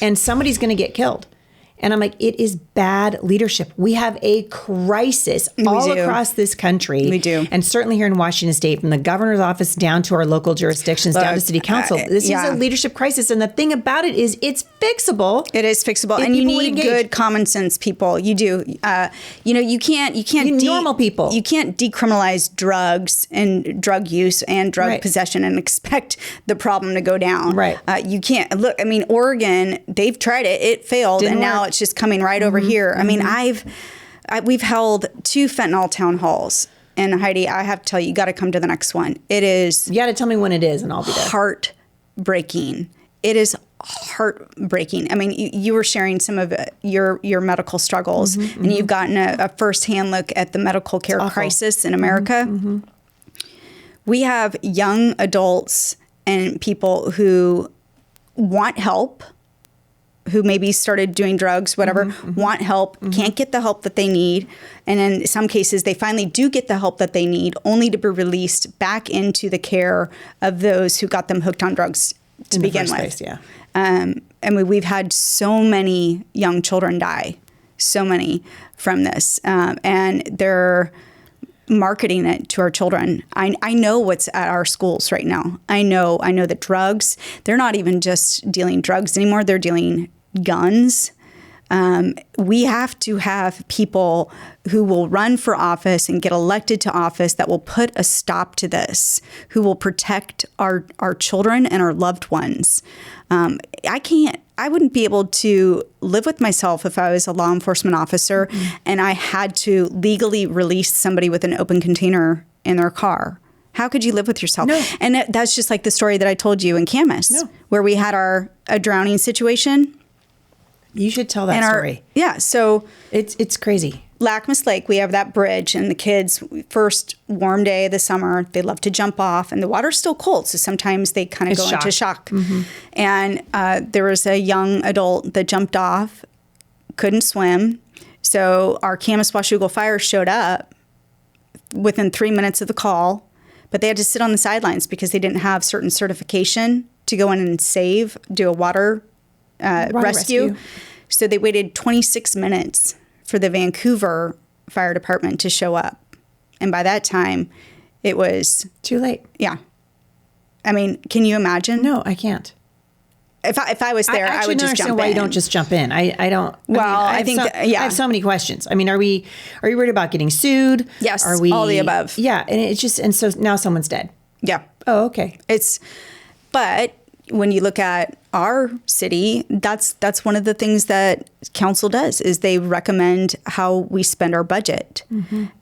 And somebody's going to get killed. And I'm like, it is bad leadership. We have a crisis all across this country. We do. And certainly here in Washington State, from the governor's office down to our local jurisdictions, down to city council. This is a leadership crisis. And the thing about it is it's fixable. It is fixable. And you need good common sense people. You do. You can't normal people. You can't decriminalize drugs and drug use and drug possession and expect the problem to go down. Right. You can't. Look, I mean, Oregon, they've tried it. It failed. Didn't now work. It's just coming right over here. I mean, we've held 2 fentanyl town halls. And Heidi, I have to tell you, you got to come to the next one. It is. You got to tell me when it is, and I'll be there. Heartbreaking. It is heartbreaking. I mean, you were sharing some of your medical struggles, and you've gotten a firsthand look at the medical care crisis in America. We have young adults and people who want help, who maybe started doing drugs, whatever, want help, can't get the help that they need. And in some cases, they finally do get the help that they need, only to be released back into the care of those who got them hooked on drugs to begin with. We've had so many young children die, so many from this. And they're marketing it to our children. I know what's at our schools right now. I know that drugs, they're not even just dealing drugs anymore. They're dealing guns. We have to have people who will run for office and get elected to office that will put a stop to this, who will protect our children and our loved ones. I wouldn't be able to live with myself if I was a law enforcement officer and I had to legally release somebody with an open container in their car. How could you live with yourself? No. And that's just like the story that I told you in Camas, where we had a drowning situation. You should tell that story. So it's crazy. Lackmas Lake, we have that bridge, and the kids, first warm day of the summer, they love to jump off, and the water's still cold, so sometimes they kind of go into shock. And there was a young adult that jumped off, couldn't swim, so our Camas Washougal Fire showed up within 3 minutes of the call, but they had to sit on the sidelines because they didn't have certain certification to go in and do a water rescue. So they waited 26 minutes for the Vancouver Fire Department to show up. And by that time, it was too late. Yeah. I mean, can you imagine? No, I can't. If I was there, I would just jump in. Why you don't just jump in? I don't. Well, I have so many questions. I mean, are you worried about getting sued? Yes. Are we all the above? Yeah, and so now someone's dead. Yeah. Oh, okay. But when you look at our city, that's one of the things that council does is they recommend how we spend our budget.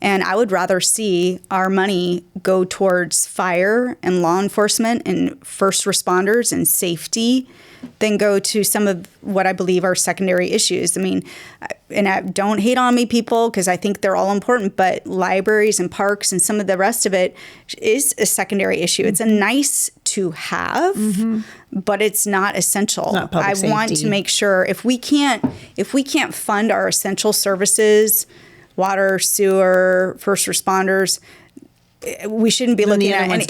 And I would rather see our money go towards fire and law enforcement and first responders and safety than go to some of what I believe are secondary issues. I mean, and I don't hate on me, people, because I think they're all important, but libraries and parks and some of the rest of it is a secondary issue. It's a nice to have, but it's not essential. Not public safety. Want to make sure if we can't fund our essential services, water, sewer, first responders, we shouldn't be looking at any.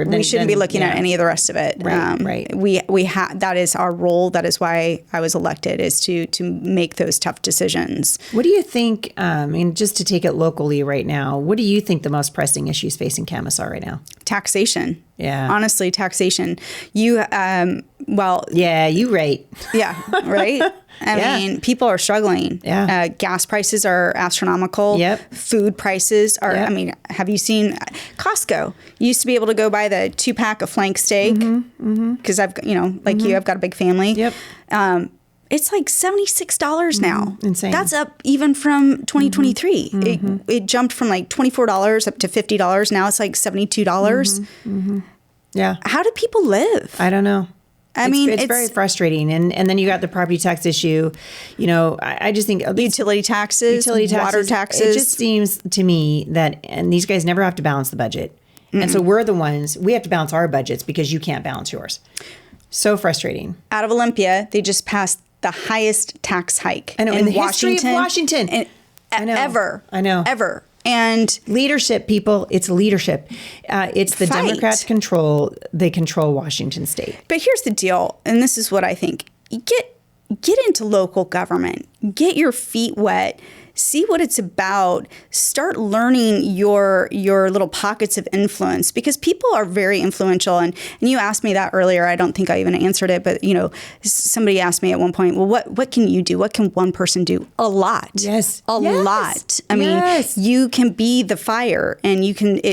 We shouldn't be looking at any of the rest of it. Right. We have that is our role. That is why I was elected, is to make those tough decisions. What do you think? And just to take it locally right now, what do you think the most pressing issues facing Camas are right now? taxation. Yeah. Honestly, taxation. You, Yeah, you right. yeah, right? I mean, people are struggling. Yeah. Gas prices are astronomical. Yep. Food prices are, Yep. I mean, have you seen Costco? You used to be able to go buy the 2-pack of flank steak because I've, you, I've got a big family. Yep. It's like $76 now. Insane. That's up even from 2023. It jumped from like $24 up to $50. Now it's like $72. Yeah. How do people live? I don't know. I mean, it's very frustrating. And then you got the property tax issue. I just think utility taxes, water taxes. It just seems to me that, and these guys never have to balance the budget. And so we're the ones, we have to balance our budgets because you can't balance yours. So frustrating. Out of Olympia, they just passed the highest tax hike in the history of Washington. Ever. I know. Ever. And leadership, people, it's leadership. It's the Fight. Democrats they control Washington state. But here's the deal, and this is what I think. Get into local government. Get your feet wet. See what it's about. Start learning your little pockets of influence because people are very influential. And you asked me that earlier. I don't think I even answered it, but somebody asked me at one point, well, what can you do? What can one person do? A lot. Yes. A lot. I mean, you can be the fire and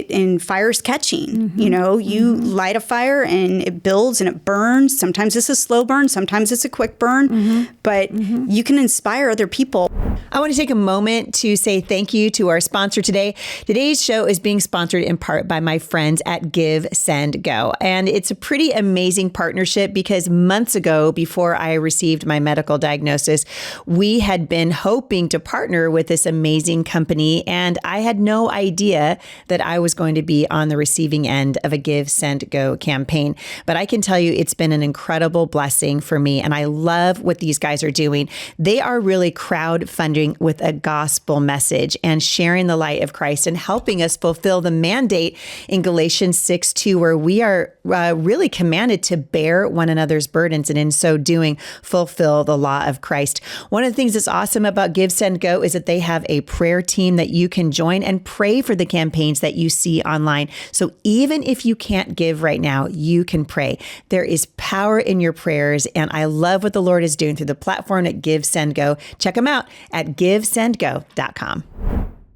and fire's catching. You light a fire and it builds and it burns. Sometimes it's a slow burn. Sometimes it's a quick burn, but you can inspire other people. I want to take a moment to say thank you to our sponsor today. Today's show is being sponsored in part by my friends at Give, Send, Go. And it's a pretty amazing partnership because months ago, before I received my medical diagnosis, we had been hoping to partner with this amazing company. And I had no idea that I was going to be on the receiving end of a Give, Send, Go campaign. But I can tell you it's been an incredible blessing for me. And I love what these guys are doing. They are really crowdfunding with a gospel message and sharing the light of Christ and helping us fulfill the mandate in Galatians 6:2, where we are really commanded to bear one another's burdens and in so doing fulfill the law of Christ. One of the things that's awesome about Give, Send, Go is that they have a prayer team that you can join and pray for the campaigns that you see online. So even if you can't give right now, you can pray. There is power in your prayers, and I love what the Lord is doing through the platform at Give, Send, Go. Check them out at givesendgo.com.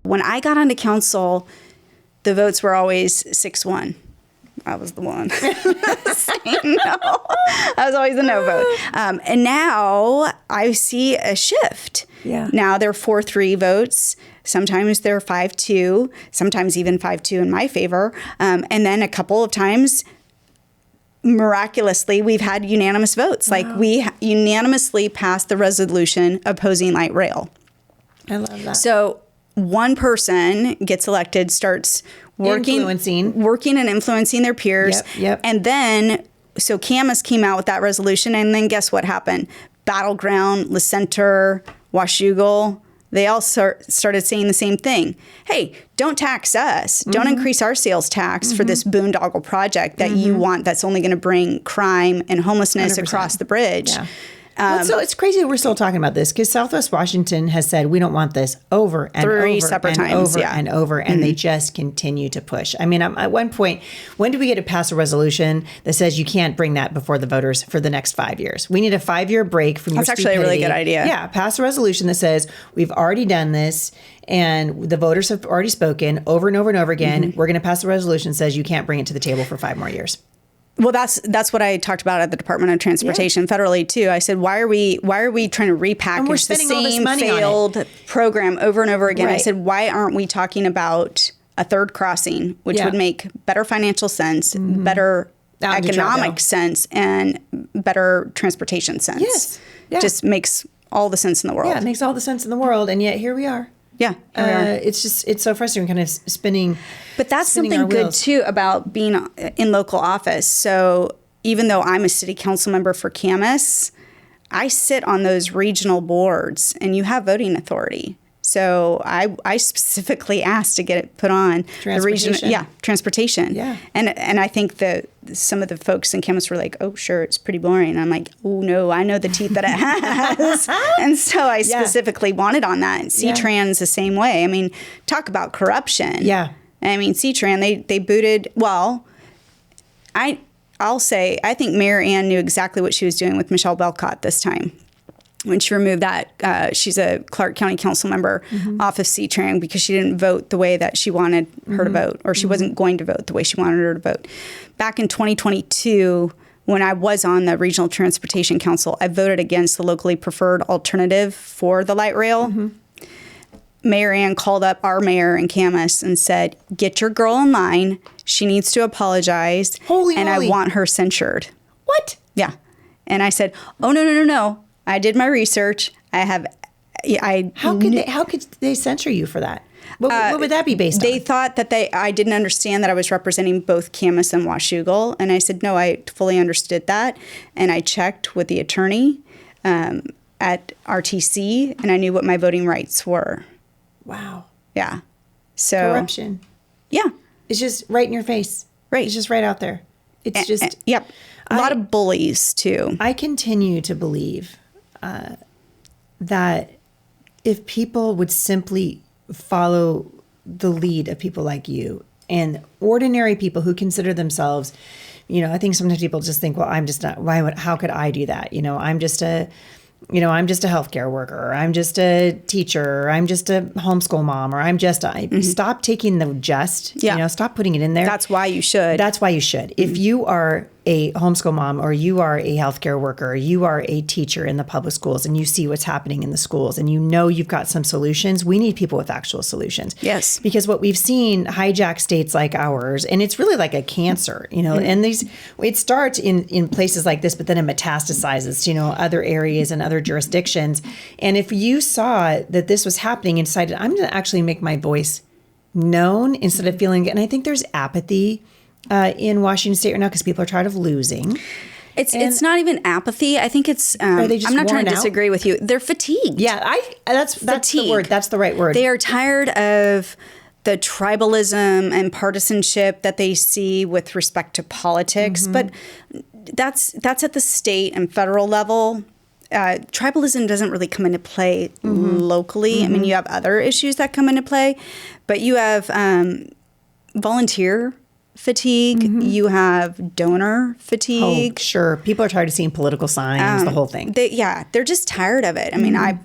When I got onto council, the votes were always 6-1. I was the one saying no. I was always the no vote. And now I see a shift. Yeah. Now they're 4-3 votes. Sometimes they're 5-2, sometimes even 5-2 in my favor. And then a couple of times, miraculously, we've had unanimous votes. Wow. Like we unanimously passed the resolution opposing light rail. I love that. So one person gets elected, starts working and influencing their peers. Yep. And then, so Camas came out with that resolution, and then guess what happened? Battleground, La Center, Washougal, they all started saying the same thing. Hey, don't tax us. Don't increase our sales tax for this boondoggle project that you want that's only going to bring crime and homelessness 100%. across the bridge. Yeah. So it's crazy that we're still talking about this because Southwest Washington has said we don't want this over and Three separate times, and they just continue to push. I mean, at one point, when do we get to pass a resolution that says you can't bring that before the voters for the next 5 years? We need a 5-year break from your That's actually a really good idea. Yeah, pass a resolution that says we've already done this and the voters have already spoken over and over and over again. We're going to pass a resolution that says you can't bring it to the table for 5 more years. Well, that's what I talked about at the Department of Transportation federally too. I said, why are we trying to repackage the same failed program over and over again? Right. I said, why aren't we talking about a third crossing, which would make better financial sense, better economic sense, and better transportation sense? Yes. Yeah. Just makes all the sense in the world. Yeah, it makes all the sense in the world, and yet here we are. Yeah, it's so frustrating, kind of spinning. But that's something good too about being in local office. So even though I'm a city council member for Camas, I sit on those regional boards, and you have voting authority. So I specifically asked to get it put on the region. Yeah, transportation. Yeah, and I think that some of the folks in Camas were like, "Oh, sure, it's pretty boring." And I'm like, "Oh no, I know the teeth that it has." And so I specifically wanted on that. And C-Trans the same way. I mean, talk about corruption. Yeah. I mean, C-Tran, they booted, well, I'll say, I think Mayor Ann knew exactly what she was doing with Michelle Belcott this time. When she removed that, she's a Clark County Council member off of C-Tran because she didn't vote the way that she wanted her to vote, or she wasn't going to vote the way she wanted her to vote. Back in 2022, when I was on the Regional Transportation Council, I voted against the locally preferred alternative for the light rail. Mayor Ann called up our mayor in Camas and said, get your girl in line. She needs to apologize. Holy and moly. I want her censured. What? Yeah. And I said, oh, no. I did my research. How could they censure you for that? What would that be based on? They thought that I didn't understand that I was representing both Camas and Washougal. And I said, no, I fully understood that. And I checked with the attorney at RTC, and I knew what my voting rights were. Wow. Yeah. So corruption. Yeah. It's just right in your face. Right. It's just right out there. It's just. Yep. A lot of bullies, too. I continue to believe that if people would simply follow the lead of people like you and ordinary people who consider themselves, I think sometimes people just think, well, I'm just not, how could I do that? I'm just a healthcare worker, or I'm just a teacher, or I'm just a homeschool mom, or I'm just stop taking the stop putting it in there. That's why you should. If you are a homeschool mom, or you are a healthcare worker, or you are a teacher in the public schools, and you see what's happening in the schools, and you've got some solutions, we need people with actual solutions. Yes. Because what we've seen hijack states like ours, and it's really like a cancer, and it starts in places like this, but then it metastasizes to, other areas and other jurisdictions. And if you saw that this was happening and decided, I'm going to actually make my voice known instead of feeling, and I think there's apathy in Washington State right now because people are tired of losing. It's not even apathy. I think it's. Are they just I'm not trying to worn out? disagree with you. They're fatigued. Yeah, that's the word. That's the right word. They are tired of the tribalism and partisanship that they see with respect to politics, but that's at the state and federal level. Tribalism doesn't really come into play locally. I mean, you have other issues that come into play, but you have volunteer fatigue. You have donor fatigue. Oh, sure. People are tired of seeing political signs, the whole thing. They're just tired of it. I mean, I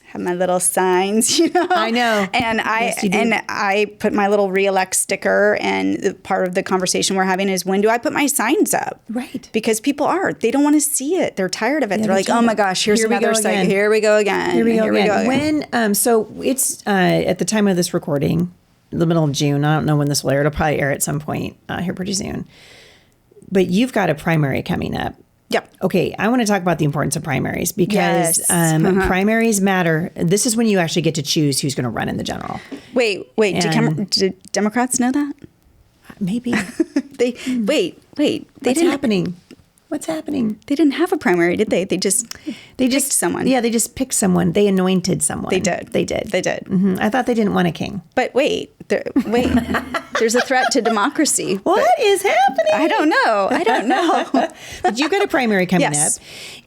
have my little signs, I know. And I put my little reelect sticker, and part of the conversation we're having is, when do I put my signs up? Right. Because people they don't want to see it. They're tired of it. They're like, oh my gosh, here's another site. Here we go again. Here we go again. So it's at the time of this recording, the middle of June. I don't know when this will air. It'll probably air at some point here pretty soon. But you've got a primary coming up. Yep. Okay, I want to talk about the importance of primaries because primaries matter. This is when you actually get to choose who's going to run in the general. Wait. Do Democrats know that? Maybe. Wait. What's happening? They didn't have a primary, did they? They just picked someone. Yeah, they just picked someone. They anointed someone. They did. Mm-hmm. I thought they didn't want a king. But wait. There's a threat to democracy. What is happening? I don't know. But you've got a primary coming up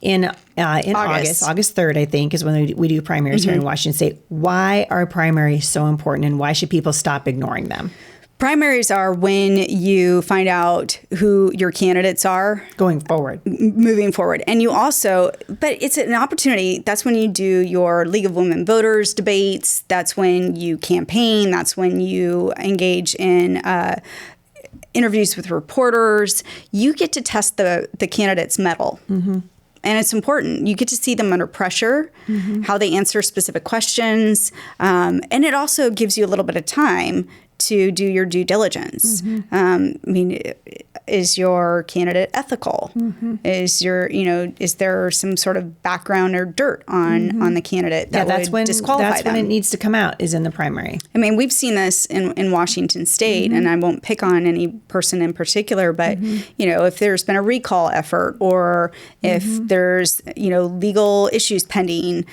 in August 3rd, I think, is when we do primaries here in Washington State. Why are primaries so important, and why should people stop ignoring them? Primaries are when you find out who your candidates are moving forward. And you also, but it's an opportunity. That's when you do your League of Women Voters debates. That's when you campaign. That's when you engage in interviews with reporters. You get to test the candidate's mettle. And it's important. You get to see them under pressure, how they answer specific questions. And it also gives you a little bit of time to do your due diligence. I mean, is your candidate ethical? Is there some sort of background or dirt on the candidate that would disqualify them? That's when it needs to come out, is in the primary. I mean, we've seen this in Washington State, and I won't pick on any person in particular, but if there's been a recall effort, or if there's legal issues pending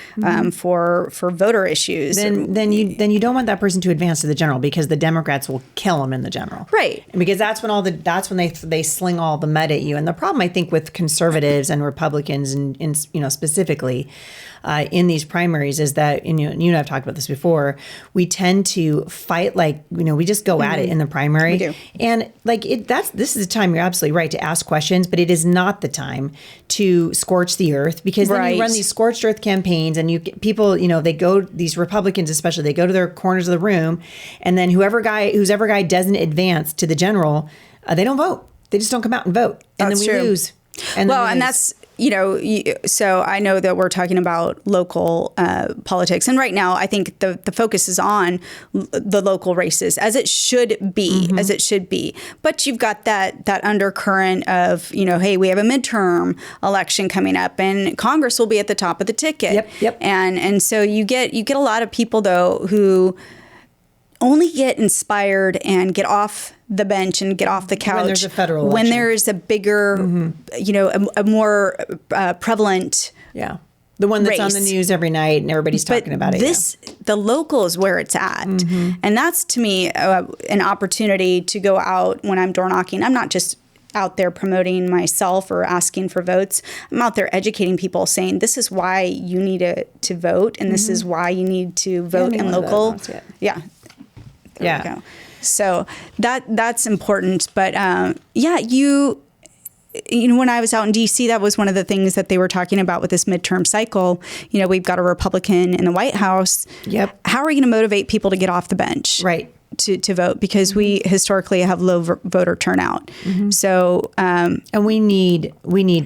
for voter issues, then you don't want that person to advance to the general, because the Democrats will kill them in the general, right? Because that's when they sling all the mud at you. And the problem, I think, with conservatives and Republicans, and specifically, in these primaries is that, and you and I have talked about this before, we tend to fight we just go at it in the primary. We do. And this is the time, you're absolutely right, to ask questions, but it is not the time to scorch the earth, because then you run these scorched earth campaigns and people, they go, these Republicans especially, they go to their corners of the room, and then whoever guy doesn't advance to the general, they don't vote. They just don't come out and vote. And then we lose. And that's, so I know that we're talking about local politics. And right now, I think the focus is on the local races, as it should be, But you've got that undercurrent of, hey, we have a midterm election coming up and Congress will be at the top of the ticket. Yep. And so you get a lot of people, though, who only get inspired and get off the bench and get off the couch when there's a federal election. When there's a bigger, a more prevalent, the one that's on the news every night and everybody's talking about it. The local is where it's at, and that's, to me, an opportunity to go out when I'm door knocking. I'm not just out there promoting myself or asking for votes. I'm out there educating people, saying this is why you need to vote, and this is why you need to vote in local. There we go. So that's important. But when I was out in D.C., that was one of the things that they were talking about with this midterm cycle. We've got a Republican in the White House. Yep. How are we going to motivate people to get off the bench? Right. To vote, because we historically have low voter turnout. So, and we need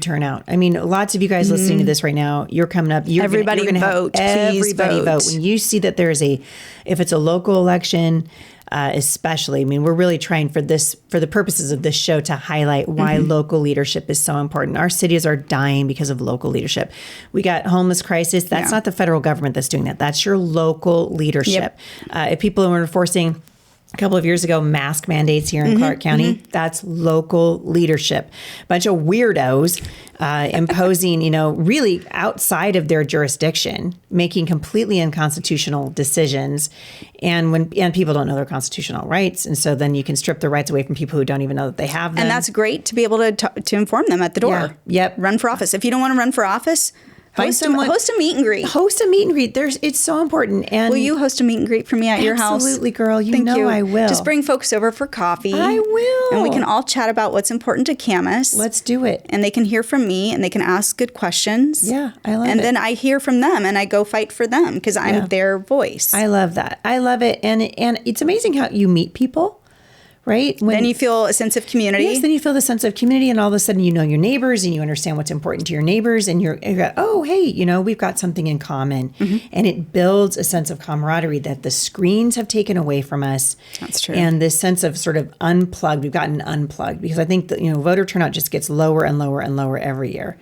turnout. I mean, lots of you guys listening to this right now, you're coming up. Everybody vote. Please vote. When you see that if it's a local election, especially, I mean, we're really trying for the purposes of this show to highlight why local leadership is so important. Our cities are dying because of local leadership. We got homeless crisis. That's not the federal government that's doing that. That's your local leadership. If people are enforcing a couple of years ago mask mandates here in Clark County, that's local leadership. A bunch of weirdos imposing, really outside of their jurisdiction, making completely unconstitutional decisions. And people don't know their constitutional rights. And so then you can strip their rights away from people who don't even know that they have them. And that's great to be able to inform them at the door. Yep. Run for office. If you don't want to run for office, host a meet and greet. Host a meet and greet. It's so important. And will you host a meet and greet for me at your house? Absolutely, girl. Thank you. I will. Just bring folks over for coffee. I will. And we can all chat about what's important to Camas. Let's do it. And they can hear from me and they can ask good questions. Yeah, I love it. And then I hear from them and I go fight for them because I'm their voice. I love that. I love it. And it's amazing how you meet people. Right? Then you feel a sense of community. Yes, then you feel the sense of community, and all of a sudden you know your neighbors and you understand what's important to your neighbors, and you're oh, hey, we've got something in common. And it builds a sense of camaraderie that the screens have taken away from us. That's true. And this sense of sort of unplugged, we've gotten unplugged, because I think that, voter turnout just gets lower and lower and lower every year.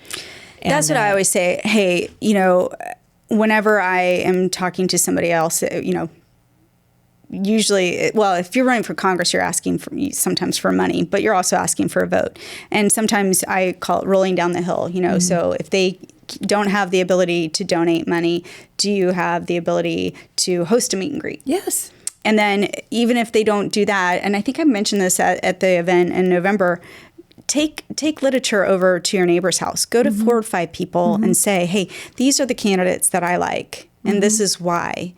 And that's what I always say. Hey, whenever I am talking to somebody else, usually, well, if you're running for Congress, you're asking sometimes for money, but you're also asking for a vote. And sometimes I call it rolling down the hill, so if they don't have the ability to donate money, do you have the ability to host a meet and greet? Yes. And then even if they don't do that, and I think I mentioned this at the event in November, take literature over to your neighbor's house. Go to 4 or 5 people and say, hey, these are the candidates that I like. And this is why.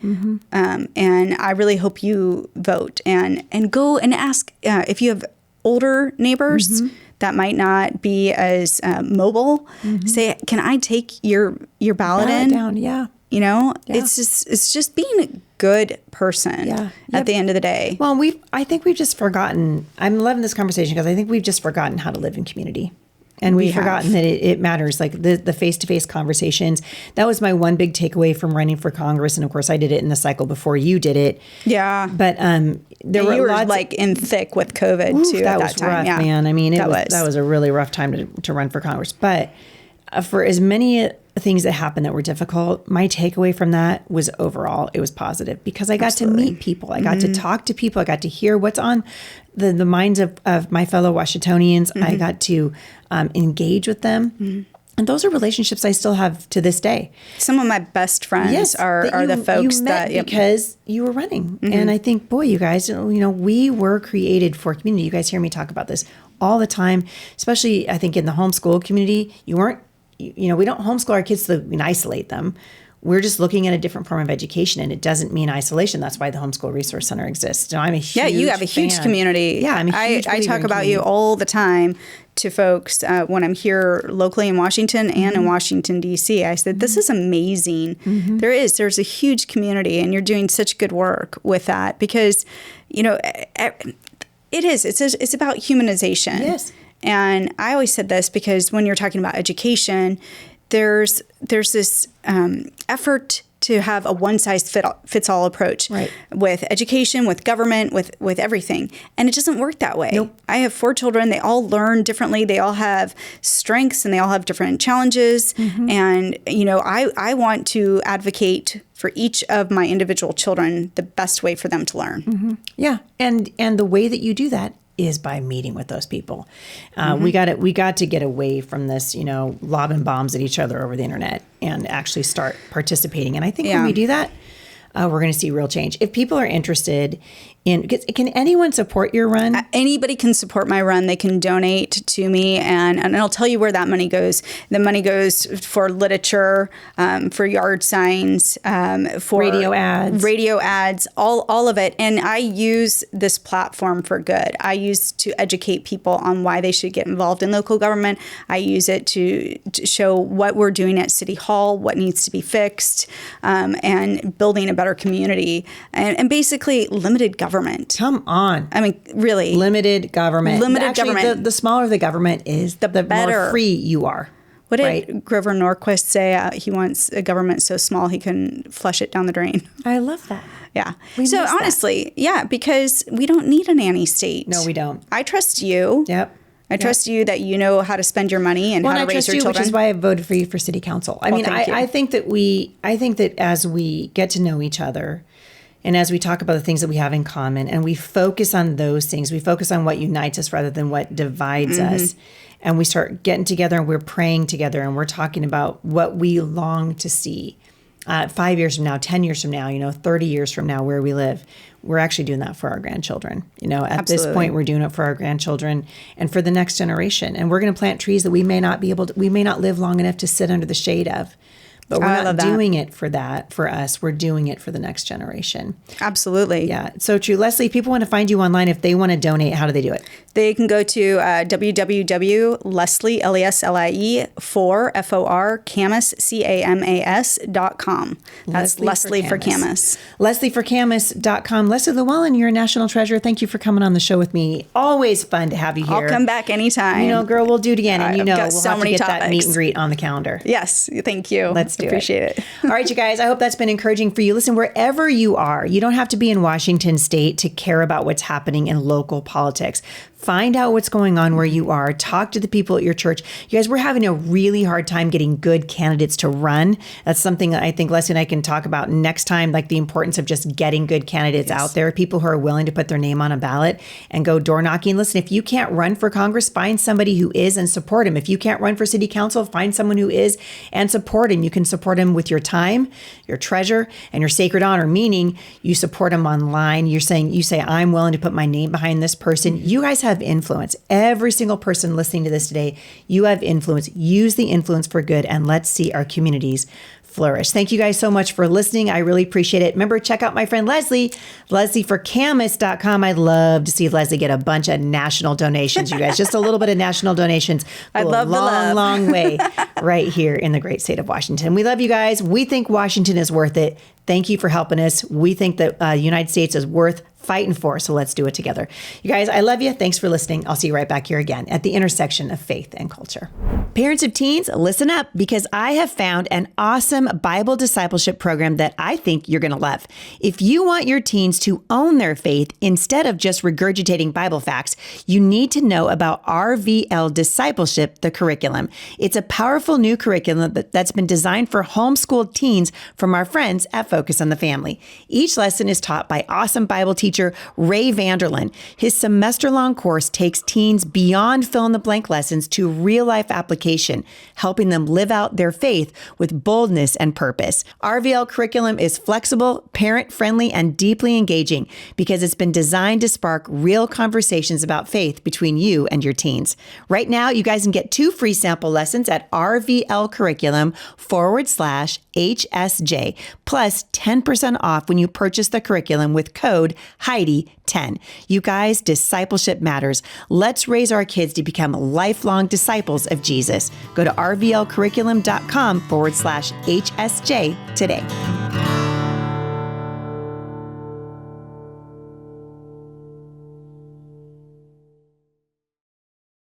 And I really hope you vote. And go and ask if you have older neighbors that might not be as mobile. Say, can I take your ballot in? Down, yeah. It's just being a good person at the end of the day. Well, I think we've just forgotten. I'm loving this conversation because I think we've just forgotten how to live in community. And we've forgotten that it matters, like the face-to-face conversations. That was my one big takeaway from running for Congress. And of course, I did it in the cycle before you did it. Yeah. But there were lots like in thick with COVID too. That at was that time. rough, man. I mean, that was a really rough time to run for Congress. But for as many things that happened that were difficult, my takeaway from that was overall it was positive, because I got to meet people. I got to talk to people. I got to hear what's on the minds of my fellow Washingtonians. I got to engage with them. And those are relationships I still have to this day. Some of my best friends are the folks you met that because you were running. And I think, boy, you guys, we were created for community. You guys hear me talk about this all the time, especially I think in the homeschool community. You weren't, we don't homeschool our kids to isolate them. we're just looking at a different form of education, and it doesn't mean isolation. That's why the Homeschool Resource Center exists. So I'm a huge you have a huge fan. community. Yeah, I'm a huge I believer talk in about community. you all the time to folks when I'm here locally in Washington and in Washington, D.C. I said, this is amazing. There's a huge community, and you're doing such good work with that because, it's about humanization. Yes. And I always said this because when you're talking about education, there's this effort to have a one-size-fits-all approach with education, with government, with everything. And it doesn't work that way. Nope. I have 4 children. They all learn differently. They all have strengths, and they all have different challenges. And, I want to advocate for each of my individual children the best way for them to learn. Yeah. And the way that you do that is by meeting with those people. We got to get away from this, lobbing bombs at each other over the internet and actually start participating. And I think when we do that, we're going to see real change. If people are interested in, can anyone support your run? Anybody can support my run. They can donate to me, and I'll tell you where that money goes. The money goes for literature, for yard signs, for radio ads, all of it. And I use this platform for good. I use to educate people on why they should get involved in local government. I use it to show what we're doing at City Hall, what needs to be fixed, and building a better community, and basically limited government. Come on. I mean, really. Limited government. Actually, government. The smaller the government is, the better. More free you are. What did Grover Norquist say? He wants a government so small he can flush it down the drain. I love that. Yeah. So honestly, because we don't need a nanny state. No, we don't. I trust you. Yep. I trust you that you know how to spend your money and how to raise your children. Which is why I voted for you for city council. I think that as we get to know each other, and as we talk about the things that we have in common, and we focus on those things, we focus on what unites us rather than what divides us. And we start getting together and we're praying together and we're talking about what we long to see 5 years from now, 10 years from now, 30 years from now, where we live. We're actually doing that for our grandchildren. At this point, we're doing it for our grandchildren and for the next generation. And we're going to plant trees that we may not live long enough to sit under the shade of. But we're not doing it for us. We're doing it for the next generation. Absolutely. Yeah, it's so true. Leslie, if people want to find you online, if they want to donate, how do they do it? They can go to www.leslie, L-E-S-L-I-E, for Camas, CAMAS.com. That's Leslie for Camas. LeslieForCamas.com. Leslie Lewallen, you're a national treasure. Thank you for coming on the show with me. Always fun to have you here. I'll come back anytime. Girl, we'll do it again. And we'll have so to many get topics. that meet and greet on the calendar. Yes, thank you. Let's do Appreciate it. All right, you guys, I hope that's been encouraging for you. Listen, wherever you are, you don't have to be in Washington State to care about what's happening in local politics. Find out what's going on where you are. Talk to the people at your church. You guys, we're having a really hard time getting good candidates to run. That's something that I think Leslie and I can talk about next time, like the importance of just getting good candidates out there, people who are willing to put their name on a ballot and go door knocking. Listen, if you can't run for Congress, find somebody who is and support him. If you can't run for city council, find someone who is and support him. You can support him with your time, your treasure, and your sacred honor, meaning you support him online. You say, I'm willing to put my name behind this person. You guys have influence. Every single person listening to this today, you have influence. Use the influence for good, and let's see our communities flourish. Thank you guys so much for listening. I really appreciate it. Remember, check out my friend Leslie, LeslieForCamas.com. I'd love to see Leslie get a bunch of national donations, you guys. Just a little bit of national donations. I love the love. Long way right here in the great state of Washington. We love you guys. We think Washington is worth it. Thank you for helping us. We think that the United States is worth fighting for, so let's do it together. You guys, I love you. Thanks for listening. I'll see you right back here again at the intersection of faith and culture. Parents of teens, listen up, because I have found an awesome Bible discipleship program that I think you're going to love. If you want your teens to own their faith instead of just regurgitating Bible facts, you need to know about RVL Discipleship, the curriculum. It's a powerful new curriculum that's been designed for homeschooled teens from our friends at Focus on the Family. Each lesson is taught by awesome Bible teacher Ray Vanderlyn. His semester-long course takes teens beyond fill-in-the-blank lessons to real-life application, helping them live out their faith with boldness and purpose. RVL curriculum is flexible, parent-friendly, and deeply engaging because it's been designed to spark real conversations about faith between you and your teens. Right now, you guys can get 2 free sample lessons at rvlcurriculum.com/ HSJ, plus 10% off when you purchase the curriculum with code Heidi10. You guys, discipleship matters. Let's raise our kids to become lifelong disciples of Jesus. Go to rvlcurriculum.com/HSJ today.